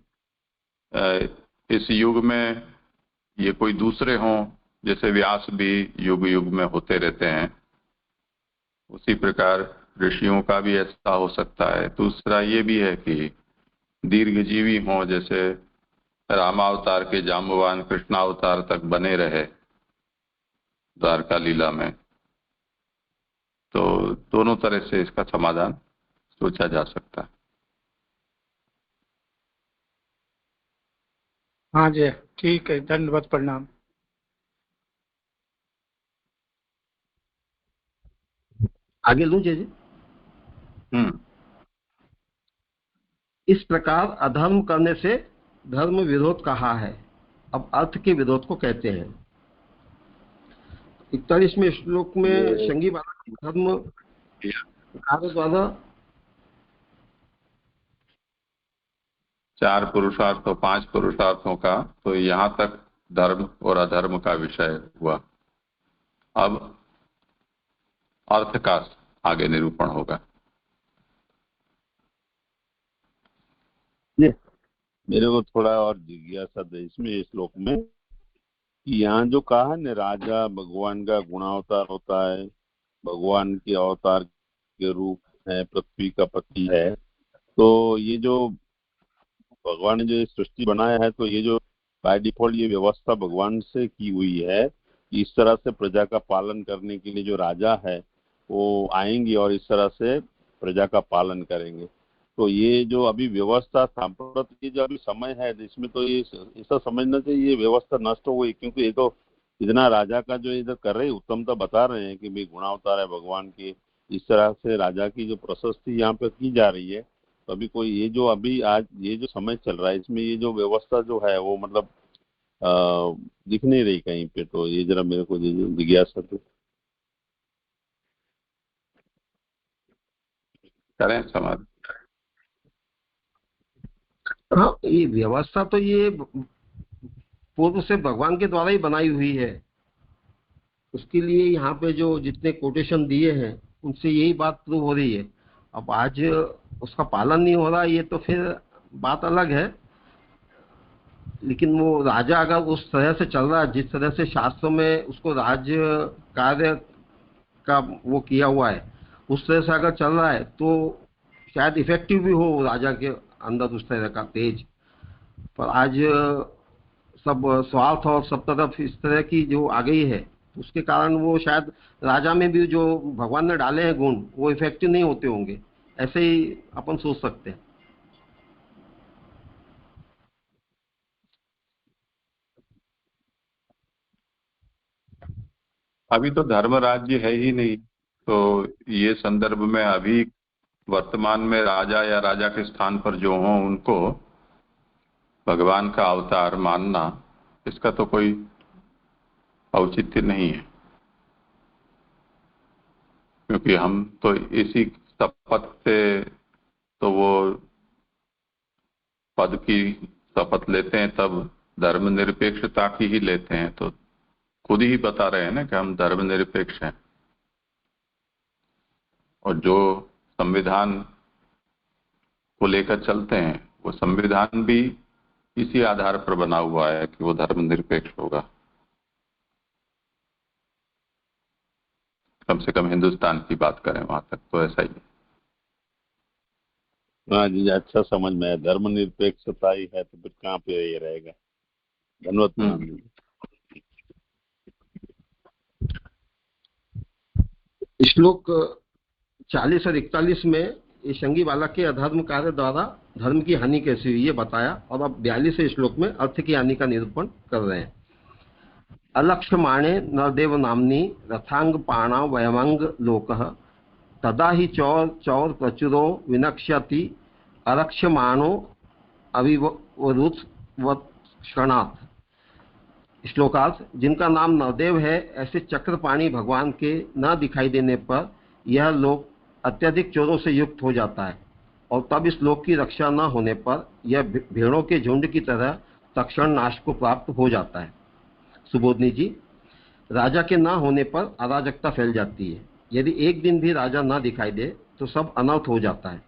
इस युग में ये कोई दूसरे हों, जैसे व्यास भी युग युग में होते रहते हैं, उसी प्रकार ऋषियों का भी ऐसा हो सकता है। दूसरा ये भी है कि दीर्घजीवी हों, जैसे रामावतार के जाम्बवान कृष्णावतार तक बने रहे द्वारका लीला में। तो दोनों तरह से इसका समाधान सोचा जा सकता है। हाँ जी, ठीक है, धन्यवाद, प्रणाम। आगे लूं जी। इस प्रकार अधर्म करने से धर्म विरोध कहा है। अब अर्थ के विरोध को कहते हैं। 41वें श्लोक में संगी बालक धर्म कार्य द्वारा 4 पुरुषार्थों 5 पुरुषार्थों का, तो यहाँ तक धर्म और अधर्म का विषय हुआ। अब अर्थ का आगे निरूपण होगा। मेरे को थोड़ा और जिज्ञासा था इसमें, इस श्लोक में कि यहाँ जो कहा न, राजा भगवान का गुणावतार होता है, भगवान के अवतार के रूप है, पृथ्वी का पति है। तो ये जो भगवान ने जो सृष्टि बनाया है, तो ये जो बाय डिफॉल्ट ये व्यवस्था भगवान से की हुई है, इस तरह से प्रजा का पालन करने के लिए जो राजा है वो आएंगे और इस तरह से प्रजा का पालन करेंगे। तो ये जो अभी व्यवस्था सांप्रत ये जो अभी समय है, इसमें तो ये ऐसा समझना चाहिए ये व्यवस्था नष्ट हो गई, क्योंकि ये तो इतना राजा का जो इधर कर रहे उत्तमता बता रहे हैं कि भाई गुणावतार है भगवान की, इस तरह से राजा की जो प्रशस्ति यहाँ पे की जा रही है। तो अभी कोई ये जो अभी आज ये जो समय चल रहा है, इसमें ये जो व्यवस्था जो है वो मतलब दिख नहीं रही कहीं पे। तो ये जरा मेरे को जिज्ञासा थी। करें समाज। हाँ, ये व्यवस्था तो ये पूर्व से भगवान के द्वारा ही बनाई हुई है। उसके लिए यहाँ पे जो जितने कोटेशन दिए हैं उनसे यही बात प्रूव हो रही है। अब आज उसका पालन नहीं हो रहा, ये तो फिर बात अलग है। लेकिन वो राजा अगर उस तरह से चल रहा है जिस तरह से शास्त्रों में उसको राज्य कार्य का वो किया हुआ है, उस तरह से अगर चल रहा है तो शायद इफेक्टिव भी हो राजा के अंदर उस तरह का तेज। पर आज सब स्वार्थ और सब तरफ इस तरह की जो आ गई है, उसके कारण वो शायद राजा में भी जो भगवान ने डाले हैं गुण वो इफेक्टिव नहीं होते होंगे, ऐसे ही अपन सोच सकते हैं। अभी तो धर्म राज्य है ही नहीं, तो ये संदर्भ में अभी वर्तमान में राजा या राजा के स्थान पर जो हों उनको भगवान का अवतार मानना, इसका तो कोई औचित्य नहीं है। क्योंकि हम तो इसी शपथ से तो वो पद की शपथ लेते हैं, तब धर्मनिरपेक्षता की ही लेते हैं। तो खुद ही बता रहे हैं ना कि हम धर्मनिरपेक्ष हैं, और जो संविधान को लेकर चलते हैं वो संविधान भी इसी आधार पर बना हुआ है कि वो धर्मनिरपेक्ष होगा। कम से कम हिंदुस्तान की बात करें वहां तक तो ऐसा ही है। हाँ जी, अच्छा समझ में है। धर्मनिरपेक्षता ही है तो फिर कहाँ पे ये रहेगा। धन्यवाद। श्लोक 40 और 41 में ये संगी बालक के अधर्म कार्य द्वारा धर्म की हानि कैसी हुई ये बताया, और अब 42वें श्लोक में अर्थ की हानि का निरूपण कर रहे हैं। अलक्ष्यमाणे नरदेव नामनी रथांग पाणा वयमंग लोकः तदा ही चौर चौर प्रचुरो विनक्ष्यति अरक्ष्यमाणो अविवरुत्वक्षणात्। श्लोकार्थ, जिनका नाम नरदेव है, ऐसे चक्रपाणी भगवान के न दिखाई देने पर यह लोक अत्यधिक चोरों से युक्त हो जाता है, और तब इस लोक की रक्षा न होने पर यह भेड़ों के झुंड की तरह तक्षण नाश को प्राप्त हो जाता है। सुबोधनी जी, राजा के न होने पर अराजकता फैल जाती है। यदि एक दिन भी राजा न दिखाई दे तो सब अनर्थ हो जाता है।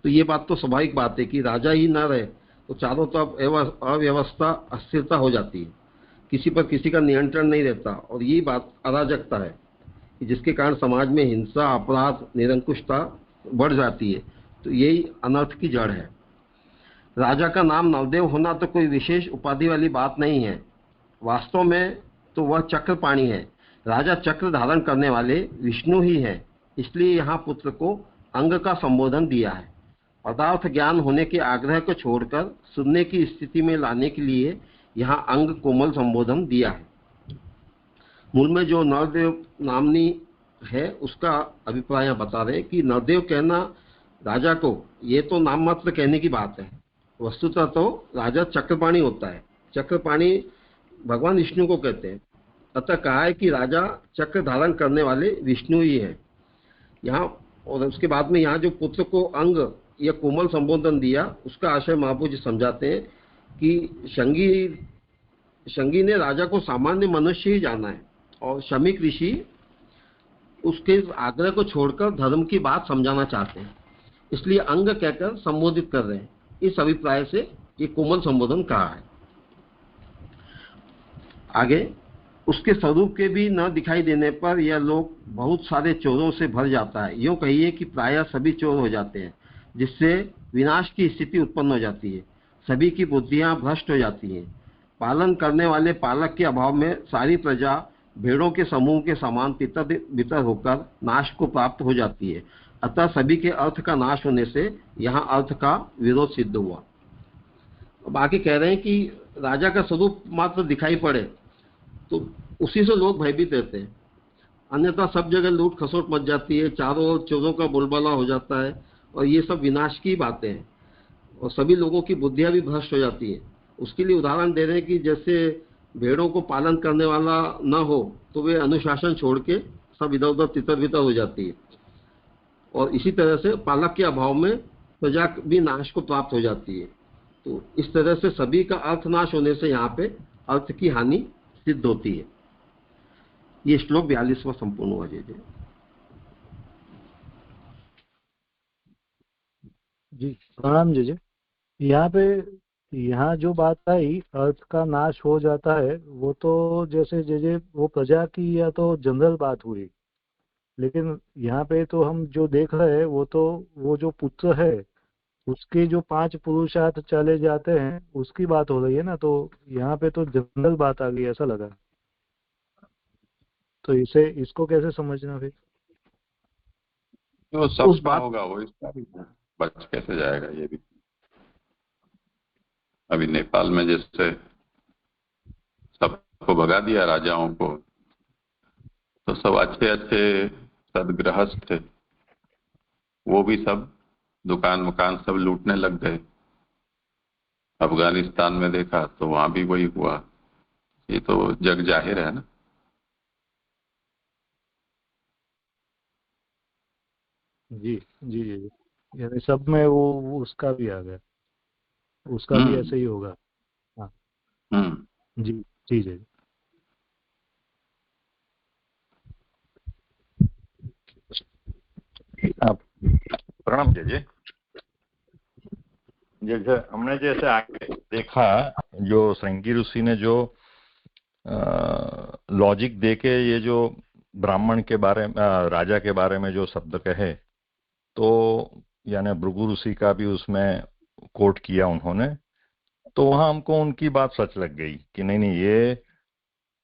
तो ये बात तो स्वाभाविक बात है कि राजा ही न रहे तो चारों तरफ अव्यवस्था, अस्थिरता हो जाती है, किसी पर किसी का नियंत्रण नहीं रहता, और यही बात अराजकता है जिसके कारण समाज में हिंसा, अपराध, निरंकुशता बढ़ जाती है। तो यही अनर्थ की जड़ है। राजा का नाम नवदेव होना तो कोई विशेष उपाधि वाली बात नहीं है, वास्तव में तो वह चक्रपाणी है। राजा चक्र धारण करने वाले विष्णु ही है, इसलिए यहाँ पुत्र को अंग का संबोधन दिया है। पदार्थ ज्ञान होने के आग्रह को छोड़कर सुनने की स्थिति में लाने के लिए यहाँ अंग कोमल संबोधन दिया है। मूल में जो नरदेव नामनी है उसका अभिप्राय यहाँ बता रहे कि नरदेव कहना राजा को, ये तो नाम मात्र कहने की बात है। वस्तुतः तो राजा चक्रपाणी होता है। चक्रपाणी भगवान विष्णु को कहते हैं। अतः कहा है कि राजा चक्र धारण करने वाले विष्णु ही है यहाँ। और उसके बाद में यहाँ जो पुत्र को अंग या कोमल संबोधन दिया, उसका आशय महाप्रभु जी समझाते हैं कि शंगी ने राजा को सामान्य मनुष्य ही जाना है और शमीक ऋषि उसके आग्रह को छोड़कर धर्म की बात समझाना चाहते हैं, इसलिए अंग कहकर संबोधित कर रहे हैं। इस अभिप्राय से ये कोमल संबोधन कहा है। आगे, उसके स्वरूप के भी न दिखाई देने पर यह लोक बहुत सारे चोरों से भर जाता है। यूं कहिए कि प्रायः सभी चोर हो जाते हैं, जिससे विनाश की स्थिति उत्पन्न हो जाती है। सभी की बुद्धियां भ्रष्ट हो जाती हैं। पालन करने वाले पालक के अभाव में सारी प्रजा भेड़ों के समूह के समान तितर बितर होकर नाश को प्राप्त हो जाती है। अतः सभी के अर्थ का नाश होने से यहाँ अर्थ का विरोध सिद्ध हुआ। बाकी कह रहे हैं कि राजा का स्वरूप मात्र दिखाई पड़े तो उसी से लोग भयभीत रहते हैं, अन्यथा सब जगह लूट खसोट मच जाती है, चारों ओर चोरों का बोलबाला हो जाता है और ये सब विनाश की बातें हैं और सभी लोगों की बुद्धियां भी भ्रष्ट हो जाती है। उसके लिए उदाहरण दे रहे हैं कि जैसे भेड़ों को पालन करने वाला न हो तो वे अनुशासन छोड़ के सब इधर उधर तितर बितर हो जाती है, और इसी तरह से पालक के अभाव में प्रजा भी नाश को प्राप्त हो जाती है। तो इस तरह से सभी का अर्थ नाश होने से यहाँ पे अर्थ की हानि सिद्ध होती है। ये श्लोक 42वां संपूर्ण हुआ। जय जय जी, प्रणाम जी। यहाँ जो बात आई अर्थ का नाश हो जाता है, वो तो जैसे जे वो प्रजा की या तो जनरल बात हुई, लेकिन यहाँ पे तो हम जो देख रहे हैं वो जो पुत्र है उसके जो 5 पुरुषार्थ चले जाते हैं उसकी बात हो रही है ना। तो यहाँ पे तो जनरल बात आ गई, ऐसा लगा। तो इसको कैसे समझना फिर? जो सबका होगा वो इसका भी बच कैसे जाएगा? ये भी अभी नेपाल में जैसे सबको भगा दिया राजाओं को, तो सब अच्छे अच्छे सदगृहस्थ थे, वो भी सब दुकान मकान सब लूटने लग गए। अफगानिस्तान में देखा तो वहां भी वही हुआ। ये तो जग जाहिर है ना। जी जी जी, यानी सब में वो उसका भी आ गया, उसका भी ऐसे ही होगा। हाँ जी जी जी। आप प्रणाम जय। जैसे हमने जैसे आगे देखा, जो श्रृंगी ऋषि ने जो लॉजिक देके ये जो ब्राह्मण के बारे में, राजा के बारे में जो शब्द कहे, तो यानी भृगु ऋषि का भी उसमें कोट किया उन्होंने, तो वहां हमको उनकी बात सच लग गई कि नहीं, ये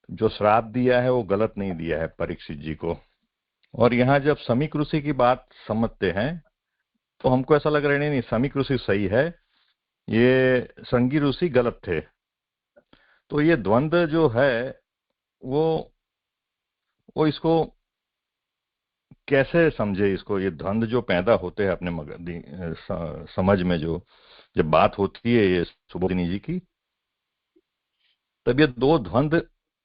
जो श्राप दिया है वो गलत नहीं दिया है परीक्षित जी को। और यहाँ जब समीक ऋषि की बात समझते हैं तो हमको ऐसा लग रहा है नहीं, समीक ऋषि सही है, ये श्रृंगी ऋषि गलत थे। तो ये द्वंद्व जो है वो इसको कैसे समझे? इसको ये द्वंद्व जो पैदा होते हैं अपने समझ में, जो जब बात होती है ये सुबोधिनी जी की, तब ये दो द्वंद्व,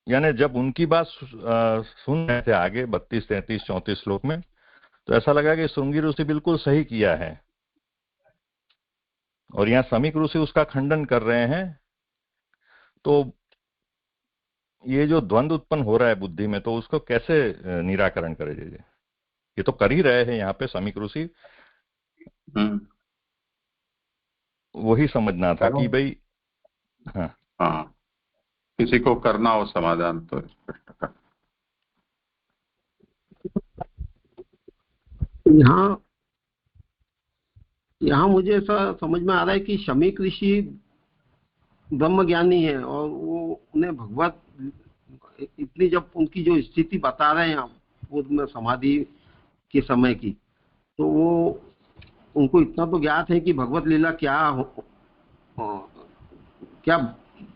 यानी जब उनकी बात सुन रहे थे आगे 32, 33, 34 श्लोक में, तो ऐसा लगा कि श्रृंगी ऋषि बिल्कुल सही किया है, और यहाँ समीक ऋषि उसका खंडन कर रहे हैं। तो ये जो द्वंद्व उत्पन्न हो रहा है बुद्धि में, तो उसको कैसे निराकरण करे? ये तो कर ही रहे हैं यहाँ पे समीक ऋषि। वही समझना था कि भाई हाँ, किसी को करना हो समाधान तो स्पष्ट कर। यहाँ मुझे ऐसा समझ में आ रहा है कि शमीक ऋषि ब्रह्म ज्ञानी है और वो उन्हें भगवत इतनी जब उनकी जो स्थिति बता रहे हैं पूर्व में समाधि के समय की, तो वो उनको इतना तो ज्ञात है कि भगवत लीला क्या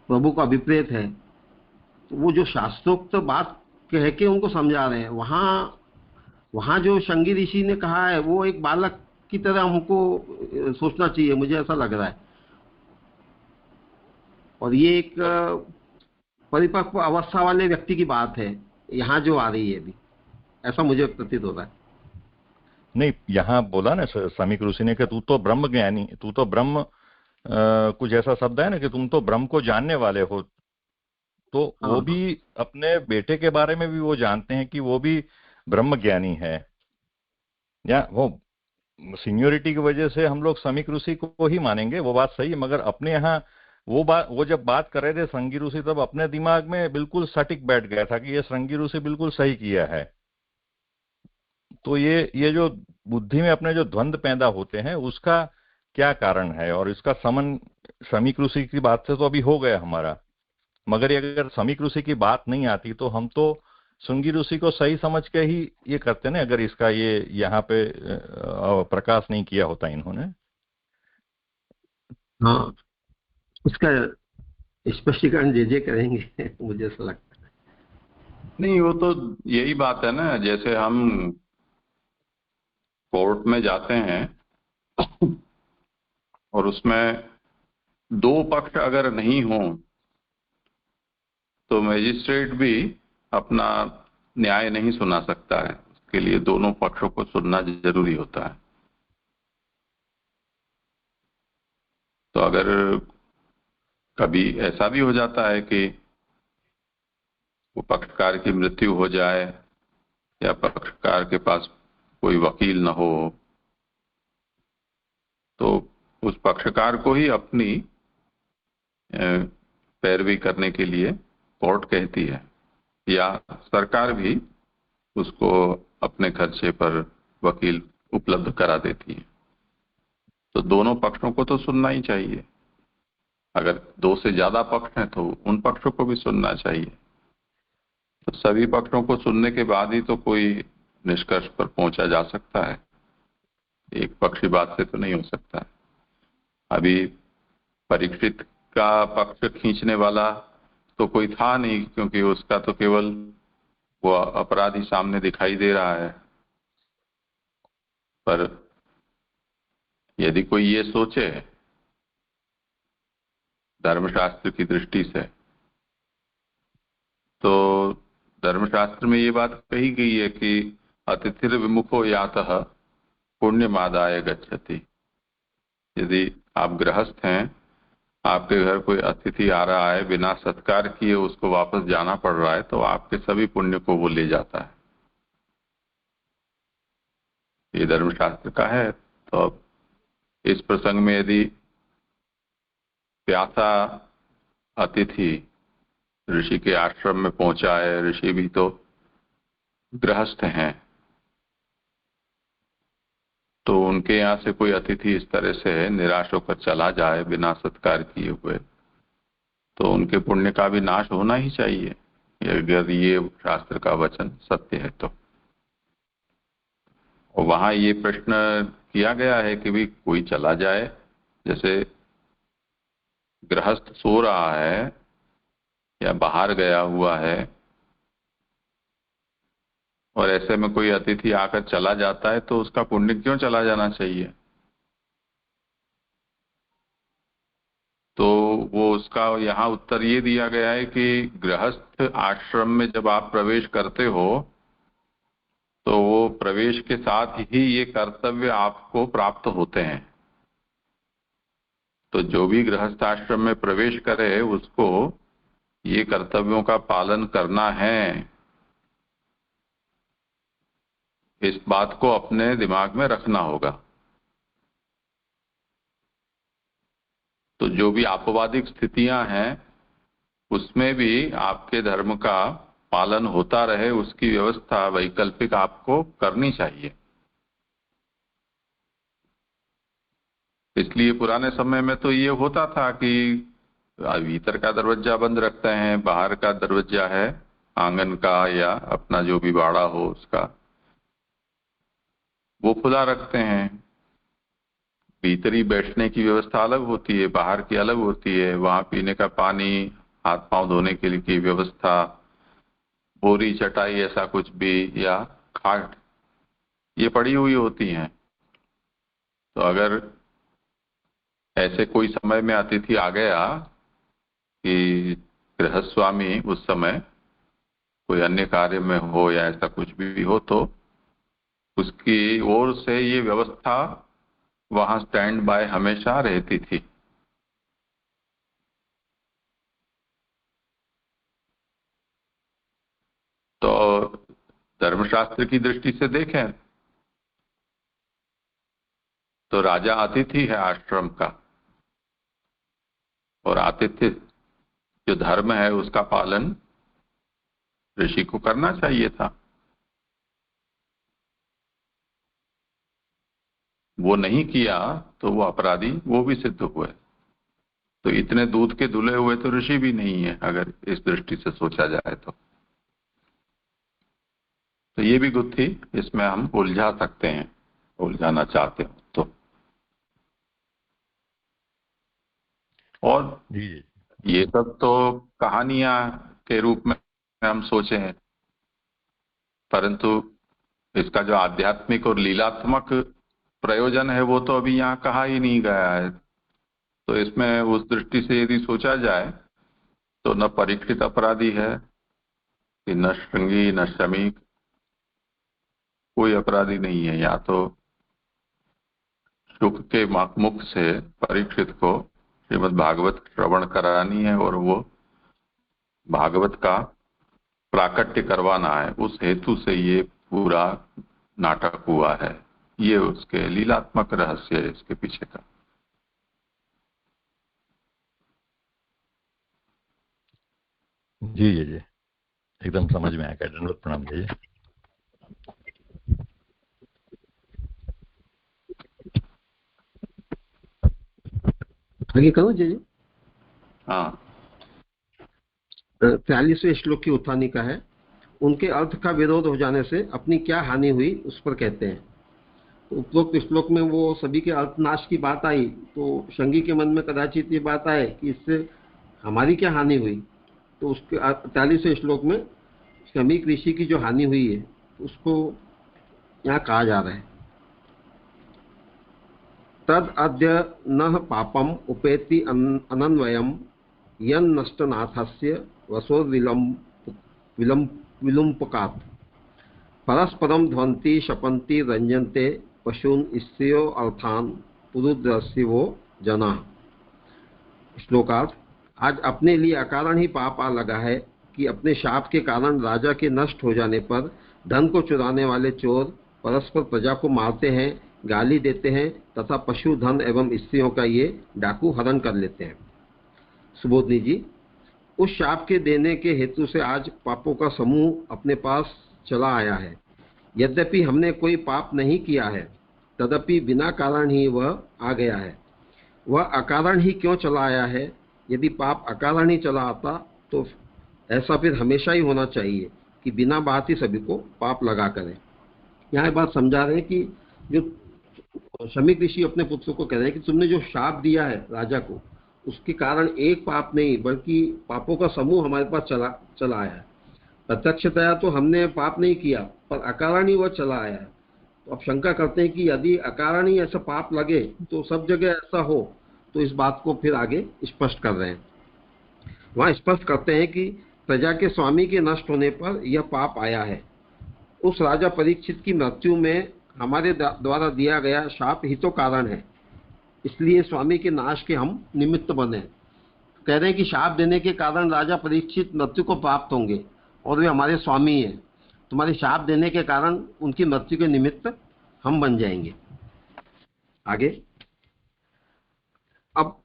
प्रभु का अभिप्रेत है। तो वो जो शास्त्रोक्त बात कह के उनको समझा रहे हैं, वहाँ जो शंगी ऋषि ने कहा है वो एक बालक की तरह हमको सोचना चाहिए, मुझे ऐसा लग रहा है। और ये एक परिपक्व अवस्था वाले व्यक्ति की बात है यहाँ जो आ रही है अभी, ऐसा मुझे प्रतीत होता है। नहीं, यहाँ बोला ना समीक ऋषि ने कि तू तो ब्रह्म ज्ञानी, तू तो ब्रह्म कुछ ऐसा शब्द है ना कि तुम तो ब्रह्म को जानने वाले हो। तो वो भी अपने बेटे के बारे में भी वो जानते हैं कि वो भी ब्रह्म ज्ञानी है, या वो सीनियोरिटी की वजह से हम लोग समीक ऋषि को ही मानेंगे, वो बात सही है। मगर अपने यहाँ वो जब बात कर रहे थे श्रृंगी ऋषि, तब अपने दिमाग में बिल्कुल सटीक बैठ गया था कि ये श्रृंगी ऋषि बिल्कुल सही किया है। तो ये जो बुद्धि में अपने जो द्वंद्व पैदा होते हैं उसका क्या कारण है, और इसका समन समीक ऋषि की बात से तो अभी हो गया हमारा। मगर अगर समीक ऋषि की बात नहीं आती तो हम तो श्रृंगी ऋषि को सही समझ के ही ये करते ना, अगर इसका ये यहाँ पे प्रकाश नहीं किया होता इन्होंने। हाँ, उसका स्पष्टीकरण जे करेंगे मुझे ऐसा लगता है। नहीं, वो तो यही बात है ना, जैसे हम कोर्ट में जाते हैं और उसमें दो पक्ष अगर नहीं हो तो मजिस्ट्रेट भी अपना न्याय नहीं सुना सकता है, उसके लिए दोनों पक्षों को सुनना जरूरी होता है। तो अगर कभी ऐसा भी हो जाता है कि वो पक्षकार की मृत्यु हो जाए या पक्षकार के पास कोई वकील न हो, तो उस पक्षकार को ही अपनी पैरवी करने के लिए कोर्ट कहती है, या सरकार भी उसको अपने खर्चे पर वकील उपलब्ध करा देती है। तो दोनों पक्षों को तो सुनना ही चाहिए। अगर दो से ज्यादा पक्ष हैं तो उन पक्षों को भी सुनना चाहिए। तो सभी पक्षों को सुनने के बाद ही तो कोई निष्कर्ष पर पहुंचा जा सकता है, एक पक्षी बात से तो नहीं हो सकता। अभी परीक्षित का पक्ष खींचने वाला तो कोई था नहीं, क्योंकि उसका तो केवल वो अपराधी सामने दिखाई दे रहा है। पर यदि कोई ये सोचे धर्मशास्त्र की दृष्टि से, तो धर्मशास्त्र में ये बात कही गई है कि अतिथिर विमुखो यातः पुण्यमादाय गच्छति। यदि आप गृहस्थ हैं, आपके घर कोई अतिथि आ रहा है, बिना सत्कार किए उसको वापस जाना पड़ रहा है, तो आपके सभी पुण्य को वो ले जाता है। ये धर्मशास्त्र का है। तो इस प्रसंग में यदि प्यासा अतिथि ऋषि के आश्रम में पहुंचा है, ऋषि भी तो गृहस्थ हैं, तो उनके यहाँ से कोई अतिथि इस तरह से निराश होकर चला जाए बिना सत्कार किए हुए, तो उनके पुण्य का भी नाश होना ही चाहिए, अगर ये शास्त्र का वचन सत्य है तो। और वहां ये प्रश्न किया गया है कि भी कोई चला जाए, जैसे गृहस्थ सो रहा है या बाहर गया हुआ है, और ऐसे में कोई अतिथि आकर चला जाता है, तो उसका पुण्य क्यों चला जाना चाहिए? तो वो उसका यहाँ उत्तर ये दिया गया है कि गृहस्थ आश्रम में जब आप प्रवेश करते हो तो वो प्रवेश के साथ ही ये कर्तव्य आपको प्राप्त होते हैं। तो जो भी गृहस्थ आश्रम में प्रवेश करे उसको ये कर्तव्यों का पालन करना है, इस बात को अपने दिमाग में रखना होगा। तो जो भी आपवादिक स्थितियां हैं उसमें भी आपके धर्म का पालन होता रहे, उसकी व्यवस्था वैकल्पिक आपको करनी चाहिए। इसलिए पुराने समय में तो ये होता था कि भीतर का दरवाजा बंद रखते हैं, बाहर का दरवाजा है आंगन का या अपना जो भी बाड़ा हो उसका वो खुला रखते हैं। भीतरी बैठने की व्यवस्था अलग होती है, बाहर की अलग होती है। वहां पीने का पानी, हाथ पांव धोने के लिए की व्यवस्था, बोरी चटाई ऐसा कुछ भी या खाट ये पड़ी हुई होती हैं। तो अगर ऐसे कोई समय में अतिथि आ गया कि गृहस्थ स्वामी उस समय कोई अन्य कार्य में हो या ऐसा कुछ भी हो तो उसकी ओर से ये व्यवस्था वहां स्टैंड बाय हमेशा रहती थी। तो धर्मशास्त्र की दृष्टि से देखें तो राजा अतिथि है आश्रम का, और आतिथ्य जो धर्म है उसका पालन ऋषि को करना चाहिए था। वो नहीं किया तो वो अपराधी वो भी सिद्ध हुए। तो इतने दूध के धुले हुए तो ऋषि भी नहीं है अगर इस दृष्टि से सोचा जाए तो ये भी गुत्थी इसमें हम उलझा सकते हैं, उलझाना चाहते हो तो। और ये सब तो कहानियां के रूप में हम सोचे हैं, परंतु इसका जो आध्यात्मिक और लीलात्मक प्रयोजन है वो तो अभी यहाँ कहा ही नहीं गया है। तो इसमें उस दृष्टि से यदि सोचा जाए तो न परीक्षित अपराधी है कि न श्रृंगी न शमीक, कोई अपराधी नहीं है। या तो शुक के मुख से परीक्षित को श्रीमद् भागवत श्रवण करानी है और वो भागवत का प्राकट्य करवाना है, उस हेतु से ये पूरा नाटक हुआ है। ये उसके लीलात्मक रहस्य है इसके पीछे का। जी जी जी, एकदम समझ में आया। दंडवत प्रणाम जी। आगे करो जी। हाँ, 43वें श्लोक की उत्थानी का है। उनके अर्थ का विरोध हो जाने से अपनी क्या हानि हुई उस पर कहते हैं। तो उपरोक्त श्लोक में वो सभी के अर्थनाश की बात आई, तो शंगी के मन में कदाचित ये बात आए कि इससे हमारी क्या हानि हुई। तो उसके 43वें श्लोक में शमीक ऋषि की जो हानि हुई है उसको यहाँ कहा जा रहा है। तद अद्य न पापम उपेति अनन्वयम यन नष्टनाथस्य वसो विलुम्पकात् परस्परम ध्वंति शपन्ति रंजन्ते पशून स्त्रियो अर्थान पुरुद्रस्यो जना। श्लोकार्थ। आज अपने लिए अकारण ही पाप आ लगा है कि अपने शाप के कारण राजा के नष्ट हो जाने पर धन को चुराने वाले चोर परस्पर प्रजा को मारते हैं, गाली देते हैं तथा पशु धन एवं स्त्रियों का ये डाकू हरण कर लेते हैं। सुबोधनी जी, उस शाप के देने के हेतु से आज पापों का समूह अपने पास चला आया है। यद्यपि हमने कोई पाप नहीं किया है, तदपि बिना कारण ही वह आ गया है। वह अकारण ही क्यों चला आया है? यदि पाप अकारण ही चला आता तो ऐसा फिर हमेशा ही होना चाहिए कि बिना बात ही सभी को पाप लगा करें। यहाँ बात समझा रहे हैं कि जो शमीक ऋषि अपने पुत्र को कह रहे हैं कि तुमने जो शाप दिया है राजा को, उसके कारण एक पाप नहीं बल्कि पापों का समूह हमारे पास चला आया है। प्रत्यक्षतया तो हमने पाप नहीं किया, पर अकारण ही वह चला आया है। तो अब शंका करते हैं कि यदि अकारण ही ऐसा पाप लगे तो सब जगह ऐसा हो, तो इस बात को फिर आगे स्पष्ट कर रहे हैं। वहाँ स्पष्ट करते हैं कि प्रजा के स्वामी के नष्ट होने पर यह पाप आया है। उस राजा परीक्षित की मृत्यु में हमारे द्वारा दिया गया शाप ही तो कारण है, इसलिए स्वामी के नाश के हम निमित्त बने। कह रहे हैं कि शाप देने के कारण राजा परीक्षित मृत्यु को प्राप्त होंगे और वे हमारे स्वामी हैं। तुम्हारे शाप देने के कारण उनकी मृत्यु के निमित्त हम बन जाएंगे। आगे, अब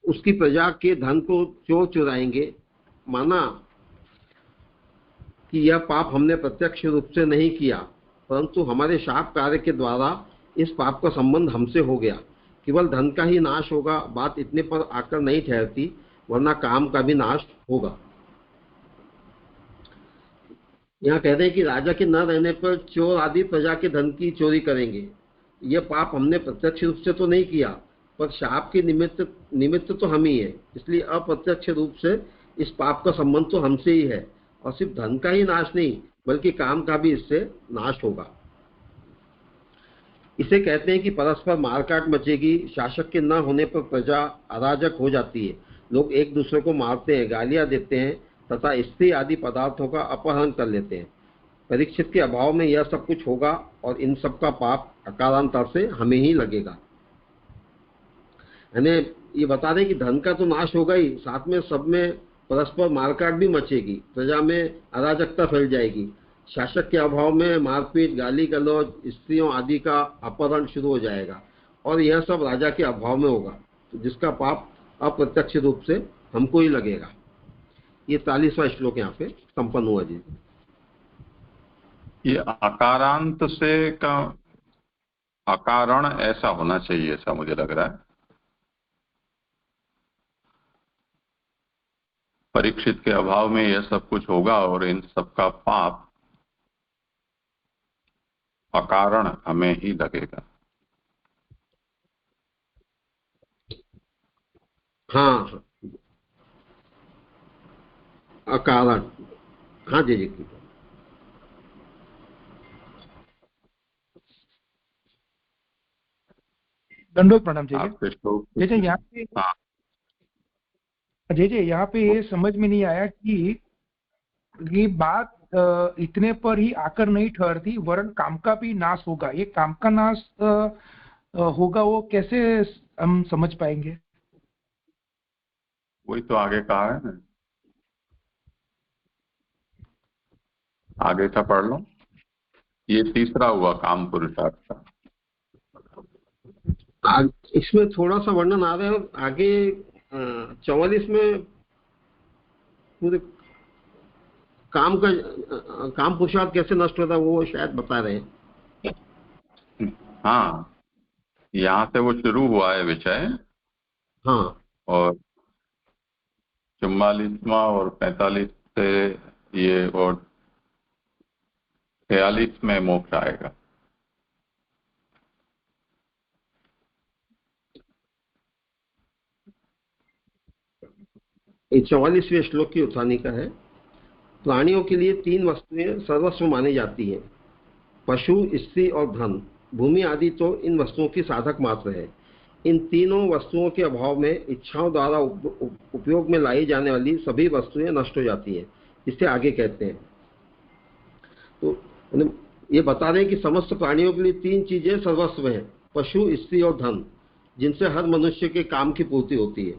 उसकी प्रजा के धन को चोर चुराएंगे। माना कि यह पाप हमने प्रत्यक्ष रूप से नहीं किया, परंतु हमारे शाप कार्य के द्वारा इस पाप का संबंध हमसे हो गया। केवल धन का ही नाश होगा बात इतने पर आकर नहीं ठहरती, वरना काम का भी नाश होगा। यहाँ कहते हैं कि राजा के न रहने पर चोर आदि प्रजा के धन की चोरी करेंगे। यह पाप हमने प्रत्यक्ष रूप से तो नहीं किया, पर शाप के निमित्त तो हम ही है, इसलिए अप्रत्यक्ष रूप से इस पाप का संबंध तो हमसे ही है। और सिर्फ धन का ही नाश नहीं, बल्कि काम का भी इससे नाश होगा। इसे कहते हैं कि परस्पर मारकाट मचेगी, शासक के न होने पर प्रजा अराजक हो जाती है, लोग एक दूसरे को मारते हैं, गालियां देते हैं तथा स्त्री आदि पदार्थों का अपहरण कर लेते हैं। परीक्षित के अभाव में यह सब कुछ होगा और इन सब का पाप अकारांतर से हमें ही लगेगा। यानी ये बता दें कि धन का तो नाश होगा ही, साथ में सब में परस्पर मारकाट भी मचेगी, प्रजा में अराजकता फैल जाएगी, शासक के अभाव में मारपीट, गाली गलौज, स्त्रियों आदि का अपहरण शुरू हो जाएगा, और यह सब राजा के अभाव में होगा, तो जिसका पाप अप्रत्यक्ष रूप से हमको ही लगेगा। ये 40वां श्लोक यहाँ पे संपन्न हुआ जी। ये अकारांत से का अकारण ऐसा होना चाहिए, ऐसा मुझे लग रहा है। परीक्षित के अभाव में यह सब कुछ होगा और इन सब का पाप अकारण हमें ही लगेगा। हाँ, अकारण, हाँ जी जी। दंडोत प्रणाम जी। आपके श्लोक जैसे यहाँ पे यहाँ पे ये समझ में नहीं आया कि ये बात इतने पर ही आकर नहीं ठहरती, वरन काम का भी नाश होगा। ये काम का नाश होगा, वो कैसे हम समझ पाएंगे? वही तो आगे कहा है ना, आगे का पढ़ लो। ये तीसरा हुआ काम पुरुषार्थ का। इसमें थोड़ा सा वर्णन आ रहा है आगे 44 में पूरे काम पुरुषार्थ कैसे नष्ट होता है वो शायद बता रहे हैं। हाँ, यहाँ से वो शुरू हुआ है विषय। हाँ, और 44वां और 45 से ये, और 46 में मोक्ष आएगा। ये 44वें श्लोक की उत्थानी का है। प्राणियों के लिए 3 वस्तुएं सर्वस्व मानी जाती हैं, पशु, स्त्री और धन। भूमि आदि तो इन वस्तुओं की साधक मात्र है। इन तीनों वस्तुओं के अभाव में इच्छाओं द्वारा उपयोग में लाई जाने वाली सभी वस्तुएं नष्ट हो जाती हैं। इससे आगे कहते हैं, तो ये बता रहे हैं कि समस्त प्राणियों के लिए 3 चीजें सर्वस्व हैं, पशु, स्त्री और धन, जिनसे हर मनुष्य के काम की पूर्ति होती है।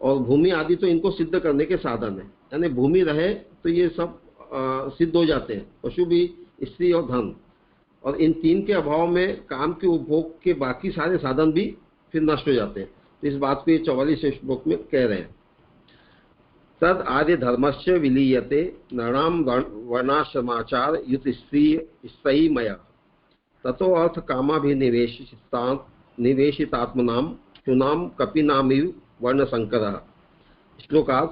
और भूमि आदि तो इनको सिद्ध करने के साधन है, यानी भूमि रहे तो ये सब सिद्ध हो जाते हैं, पशु भी, स्त्री और धन। और इन 3 के अभाव में काम के उपभोग के बाकी सारे साधन भी फिर नष्ट हो जाते हैं। तो इस बात को 44वें श्लोक में कह रहे हैं। तद आदि धर्मस्य विलीयते नृणाम वर्णाश्रमाचार युत स्त्री मया ततो अर्थ कामाभिनिवेशितात्मनाम चुनाम कपिनामिव वर्ण संकर। श्लोकार्थ,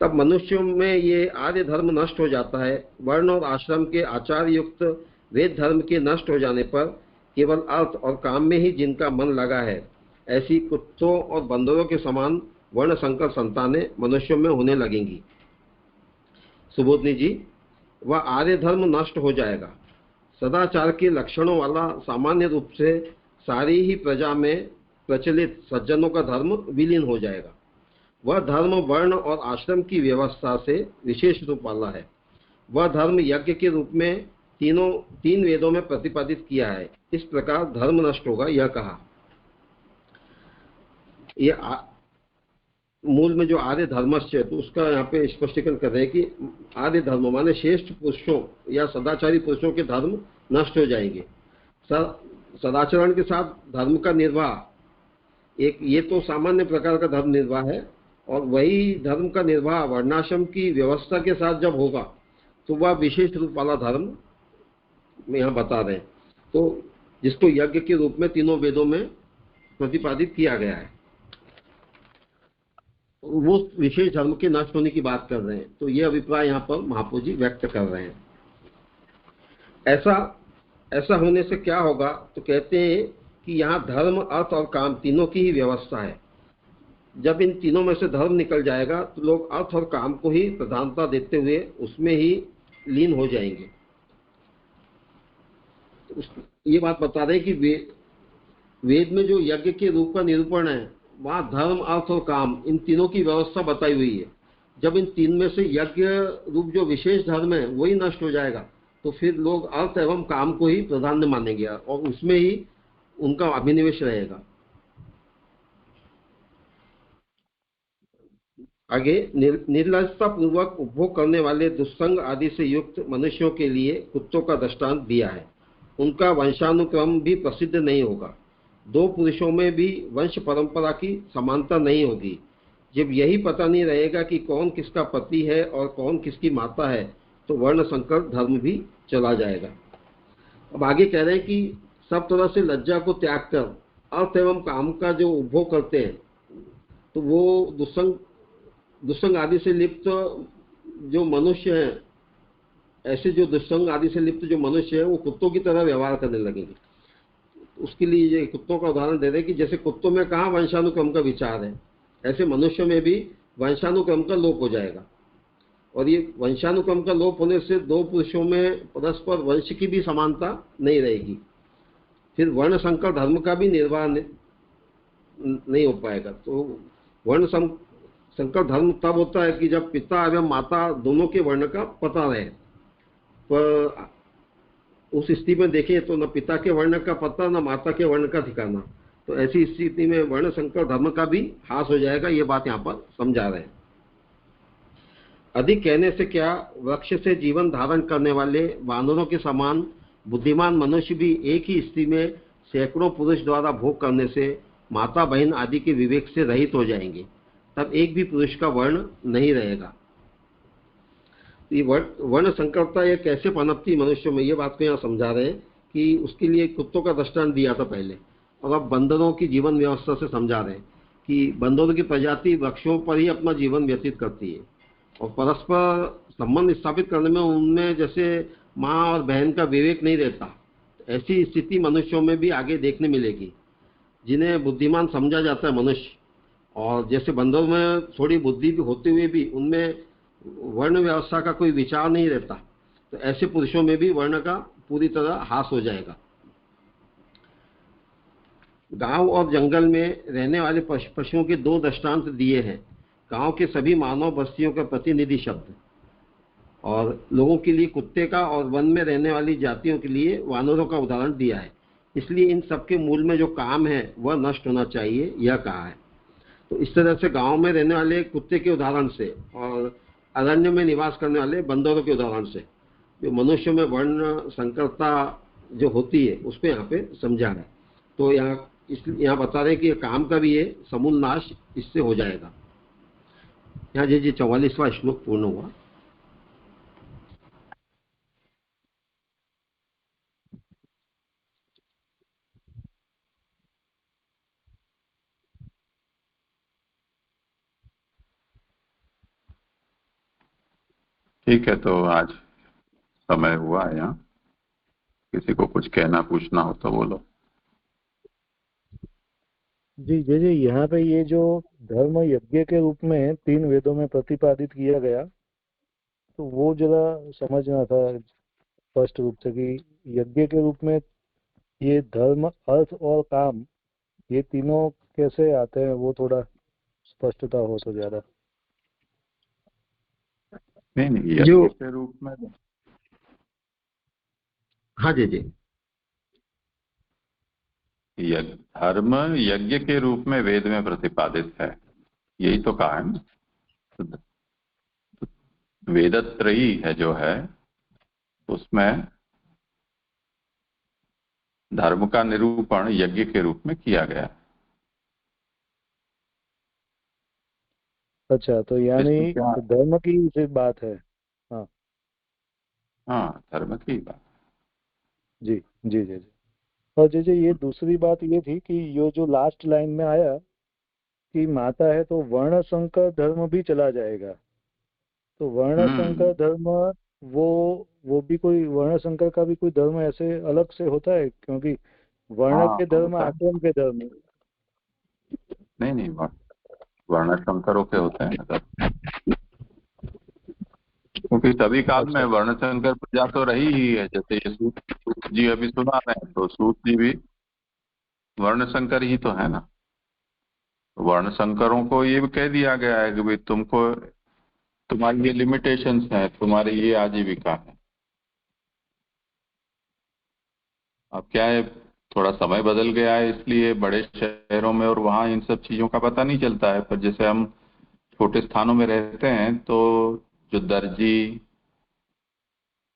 तब मनुष्यों में ये आर्य धर्म नष्ट हो जाता है। वर्ण और आश्रम के आचार युक्त वेद धर्म के नष्ट हो जाने पर केवल अर्थ और काम में ही जिनका मन लगा है, ऐसी कुत्तों और बंदरों के समान वर्ण संकर संतानें मनुष्यों में होने लगेंगी। सुबोधनी जी, वह आर्य धर्म नष्ट हो जाएगा। सदाचार के लक्षणों वाला सामान्य रूप से सारी ही प्रजा में प्रचलित सज्जनों का धर्म विलीन हो जाएगा। वह धर्म वर्ण और आश्रम की व्यवस्था से विशेष रूप वाला है। वह धर्म यज्ञ के रूप में 3 वेदों में प्रतिपादित किया है। इस प्रकार धर्म नष्ट होगा, यह कहा। ये मूल में जो आर्य धर्मस्य, तो उसका यहाँ पे स्पष्टीकरण कर रहे हैं कि आर्य धर्म माने श्रेष्ठ पुरुषों या सदाचारी पुरुषों के धर्म नष्ट हो जाएंगे। सदाचरण के साथ धर्म का निर्वाह, एक ये तो सामान्य प्रकार का धर्म निर्वाह है, और वही धर्म का निर्वाह वर्णाश्रम की व्यवस्था के साथ जब होगा तो वह विशेष रूप वाला धर्म में यहाँ बता रहे हैं। तो जिसको यज्ञ के रूप में 3 वेदों में प्रतिपादित किया गया है, वो विशेष धर्म के नष्ट होने की बात कर रहे हैं। तो ये अभिप्राय यहाँ पर महाप्रभु जी व्यक्त कर रहे हैं। ऐसा होने से क्या होगा, तो कहते हैं कि यहाँ धर्म, अर्थ और काम तीनों की ही व्यवस्था है। जब इन तीनों में से धर्म निकल जाएगा तो लोग अर्थ और काम को ही प्रधानता देते हुए उसमें ही लीन हो जाएंगे। तो ये बात बता रहे हैं कि वेद में जो यज्ञ के रूप का निरूपण है, वहाँ धर्म, अर्थ और काम इन तीनों की व्यवस्था बताई हुई है। जब इन तीन में से यज्ञ रूप जो विशेष धर्म है वही नष्ट हो जाएगा तो फिर लोग अर्थ एवं काम को ही प्राधान्य मानेंगे और उसमें ही उनका अभिनिवेश रहेगा। आगे, निर्लजता पूर्वक उपभोग करने वाले दुस्संग आदि से युक्त मनुष्यों के लिए कुत्तों का दृष्टांत दिया है। उनका वंशानुक्रम भी प्रसिद्ध नहीं होगा। दो पुरुषों में भी वंश परंपरा की समानता नहीं होगी। जब यही पता नहीं रहेगा कि कौन किसका पति है और कौन किसकी माता है तो वर्ण संकर धर्म भी चला जाएगा। अब आगे कह रहे हैं कि सब तरह से लज्जा को त्याग कर अर्थ एवं काम का जो उपभोग करते हैं तो वो दुस्संग आदि से लिप्त जो मनुष्य हैं, ऐसे जो दुस्संग आदि से लिप्त जो मनुष्य है वो कुत्तों की तरह व्यवहार करने लगेंगे। उसके लिए ये कुत्तों का उदाहरण दे रहे हैं कि जैसे कुत्तों में कहाँ वंशानुक्रम का विचार है, ऐसे मनुष्य में भी वंशानुक्रम का लोप हो जाएगा। और ये वंशानुक्रम का लोप होने से दो पुरुषों में परस्पर वंश की भी समानता नहीं रहेगी। फिर वर्ण संकर धर्म का भी निर्वाह नहीं हो पाएगा। तो वर्ण संकर धर्म तब होता है कि जब पिता एवं माता दोनों के वर्ण का पता रहे। पर उस स्थिति में देखें तो न पिता के वर्ण का पता न माता के वर्ण का ठिकाना। तो ऐसी स्थिति में वर्ण संकर धर्म का भी ह्रास हो जाएगा। ये बात यहाँ पर समझा रहे हैं। अधिक कहने से क्या, वृक्ष से जीवन धारण करने वाले वानरों के समान बुद्धिमान मनुष्य भी एक ही स्थिति में सैकड़ों पुरुष द्वारा भोग करने से माता बहन आदि के विवेक से रहित हो जाएंगे। तब एक भी पुरुष का वर्ण नहीं रहेगा। ये वर्ण संकरता ये कैसे पनपती मनुष्यों में, ये बात को यहाँ समझा रहे हैं कि उसके लिए कुत्तों का दृष्टांत दिया था पहले, और अब बंदरों की जीवन व्यवस्था से समझा रहे हैं कि बंदरों की प्रजाति वृक्षों पर ही अपना जीवन व्यतीत करती है और परस्पर संबंध स्थापित करने में उनमें जैसे माँ और बहन का विवेक नहीं रहता। ऐसी स्थिति मनुष्यों में भी आगे देखने मिलेगी, जिन्हें बुद्धिमान समझा जाता है मनुष्य, और जैसे बंदरों में थोड़ी बुद्धि भी होते हुए भी उनमें वर्ण व्यवस्था का कोई विचार नहीं रहता। तो ऐसे पुरुषों में भी वर्ण का पूरी तरह ह्रास हो जाएगा। गांव और जंगल में रहने वाले पशुओं के दो दृष्टांत दिए हैं। गांव के सभी मानव बस्तियों का प्रतिनिधि शब्द, और लोगों के लिए कुत्ते का, और वन में रहने वाली जातियों के लिए वानरों का उदाहरण दिया है। इसलिए इन सबके मूल में जो काम है वह नष्ट होना चाहिए, यह कहा है। तो इस तरह से गांव में रहने वाले कुत्ते के उदाहरण से और अरण्य में निवास करने वाले बंदरों के उदाहरण से जो मनुष्य में वर्ण संकरता जो होती है उस पर यहाँ पे समझा है। तो यहाँ बता रहे हैं कि काम का भी ये समूल नाश इससे हो जाएगा। यहाँ जी 44वां श्लोक पूर्ण हुआ। ठीक है, तो आज समय हुआ है। यहाँ किसी को कुछ कहना पूछना हो तो बोलो। जी जी जी, यहाँ पे ये जो धर्म यज्ञ के रूप में 3 वेदों में प्रतिपादित किया गया, तो वो जरा समझना था स्पष्ट रूप से कि यज्ञ के रूप में ये धर्म, अर्थ और काम ये तीनों कैसे आते हैं, वो थोड़ा स्पष्टता हो तो ज्यादा। नहीं, यज्ञ के रूप में। हाँ जी जी, धर्म यज्ञ के रूप में वेद में प्रतिपादित है, यही तो कहा है ना। वेदत्रयी है जो है, उसमें धर्म का निरूपण यज्ञ के रूप में किया गया। अच्छा, तो यानी धर्म की सिर्फ बात है। हाँ, धर्म की बात। जी जी जी जी। और जैसे ये दूसरी बात ये थी कि ये जो लास्ट लाइन में आया कि माता है तो वर्ण संकर धर्म भी चला जाएगा, तो वर्ण संकर धर्म वो वो भी कोई वर्ण संकर का भी कोई धर्म ऐसे अलग से होता है? क्योंकि वर्ण हाँ के धर्म होता है। आश्रम के धर्म। नहीं, वर्ण संकरों के होते हैं ना, क्योंकि सभी काल में वर्ण संकर प्रजा तो रही ही है। जैसे ये सूत जी अभी सुना रहे हैं, तो सूत जी भी वर्ण संकर ही तो है ना। वर्ण संकरों को ये भी कह दिया गया है कि भाई तुमको, तुम्हारी ये लिमिटेशंस हैं, तुम्हारी ये आजीविका है। अब क्या है, थोड़ा समय बदल गया है, इसलिए बड़े शहरों में और वहाँ इन सब चीजों का पता नहीं चलता है। पर जैसे हम छोटे स्थानों में रहते हैं, तो जो दर्जी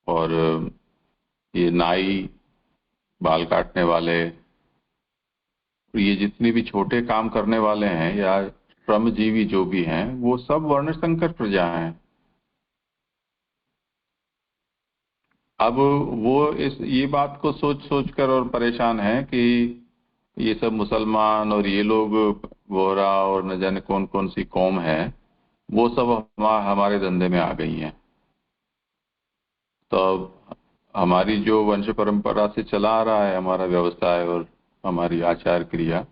और ये नाई, बाल काटने वाले, ये जितने भी छोटे काम करने वाले हैं या श्रमजीवी जो भी हैं, वो सब वर्ण संकर प्रजा हैं। अब वो ये बात को सोच सोच कर और परेशान है कि ये सब मुसलमान और ये लोग बोहरा और न जाने कौन कौन सी कौम है, वो सब हमारे धंधे में आ गई हैं। तो अब हमारी जो वंश परंपरा से चला आ रहा है हमारा व्यवसाय और हमारी आचार क्रिया,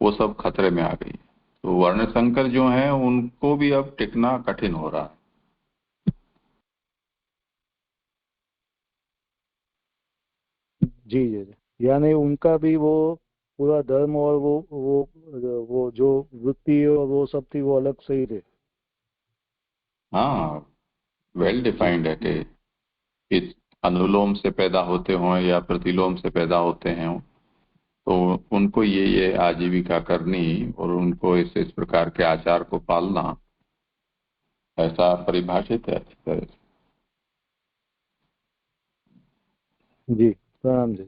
वो सब खतरे में आ गई है। तो वर्ण संकर जो हैं उनको भी अब टिकना कठिन हो रहा है। जी जी जी। यानी उनका भी वो पूरा धर्म और वो जो वृत्ति और वो सब थी वो अलग से ही थे। हाँ, वेल जी डिफाइंड है कि इस अनुलोम से पैदा होते हों या प्रतिलोम से पैदा होते हैं, तो उनको ये आजीविका करनी और उनको इस प्रकार के आचार को पालना, ऐसा परिभाषित है अच्छी तरह से। जी, प्रणाम जी।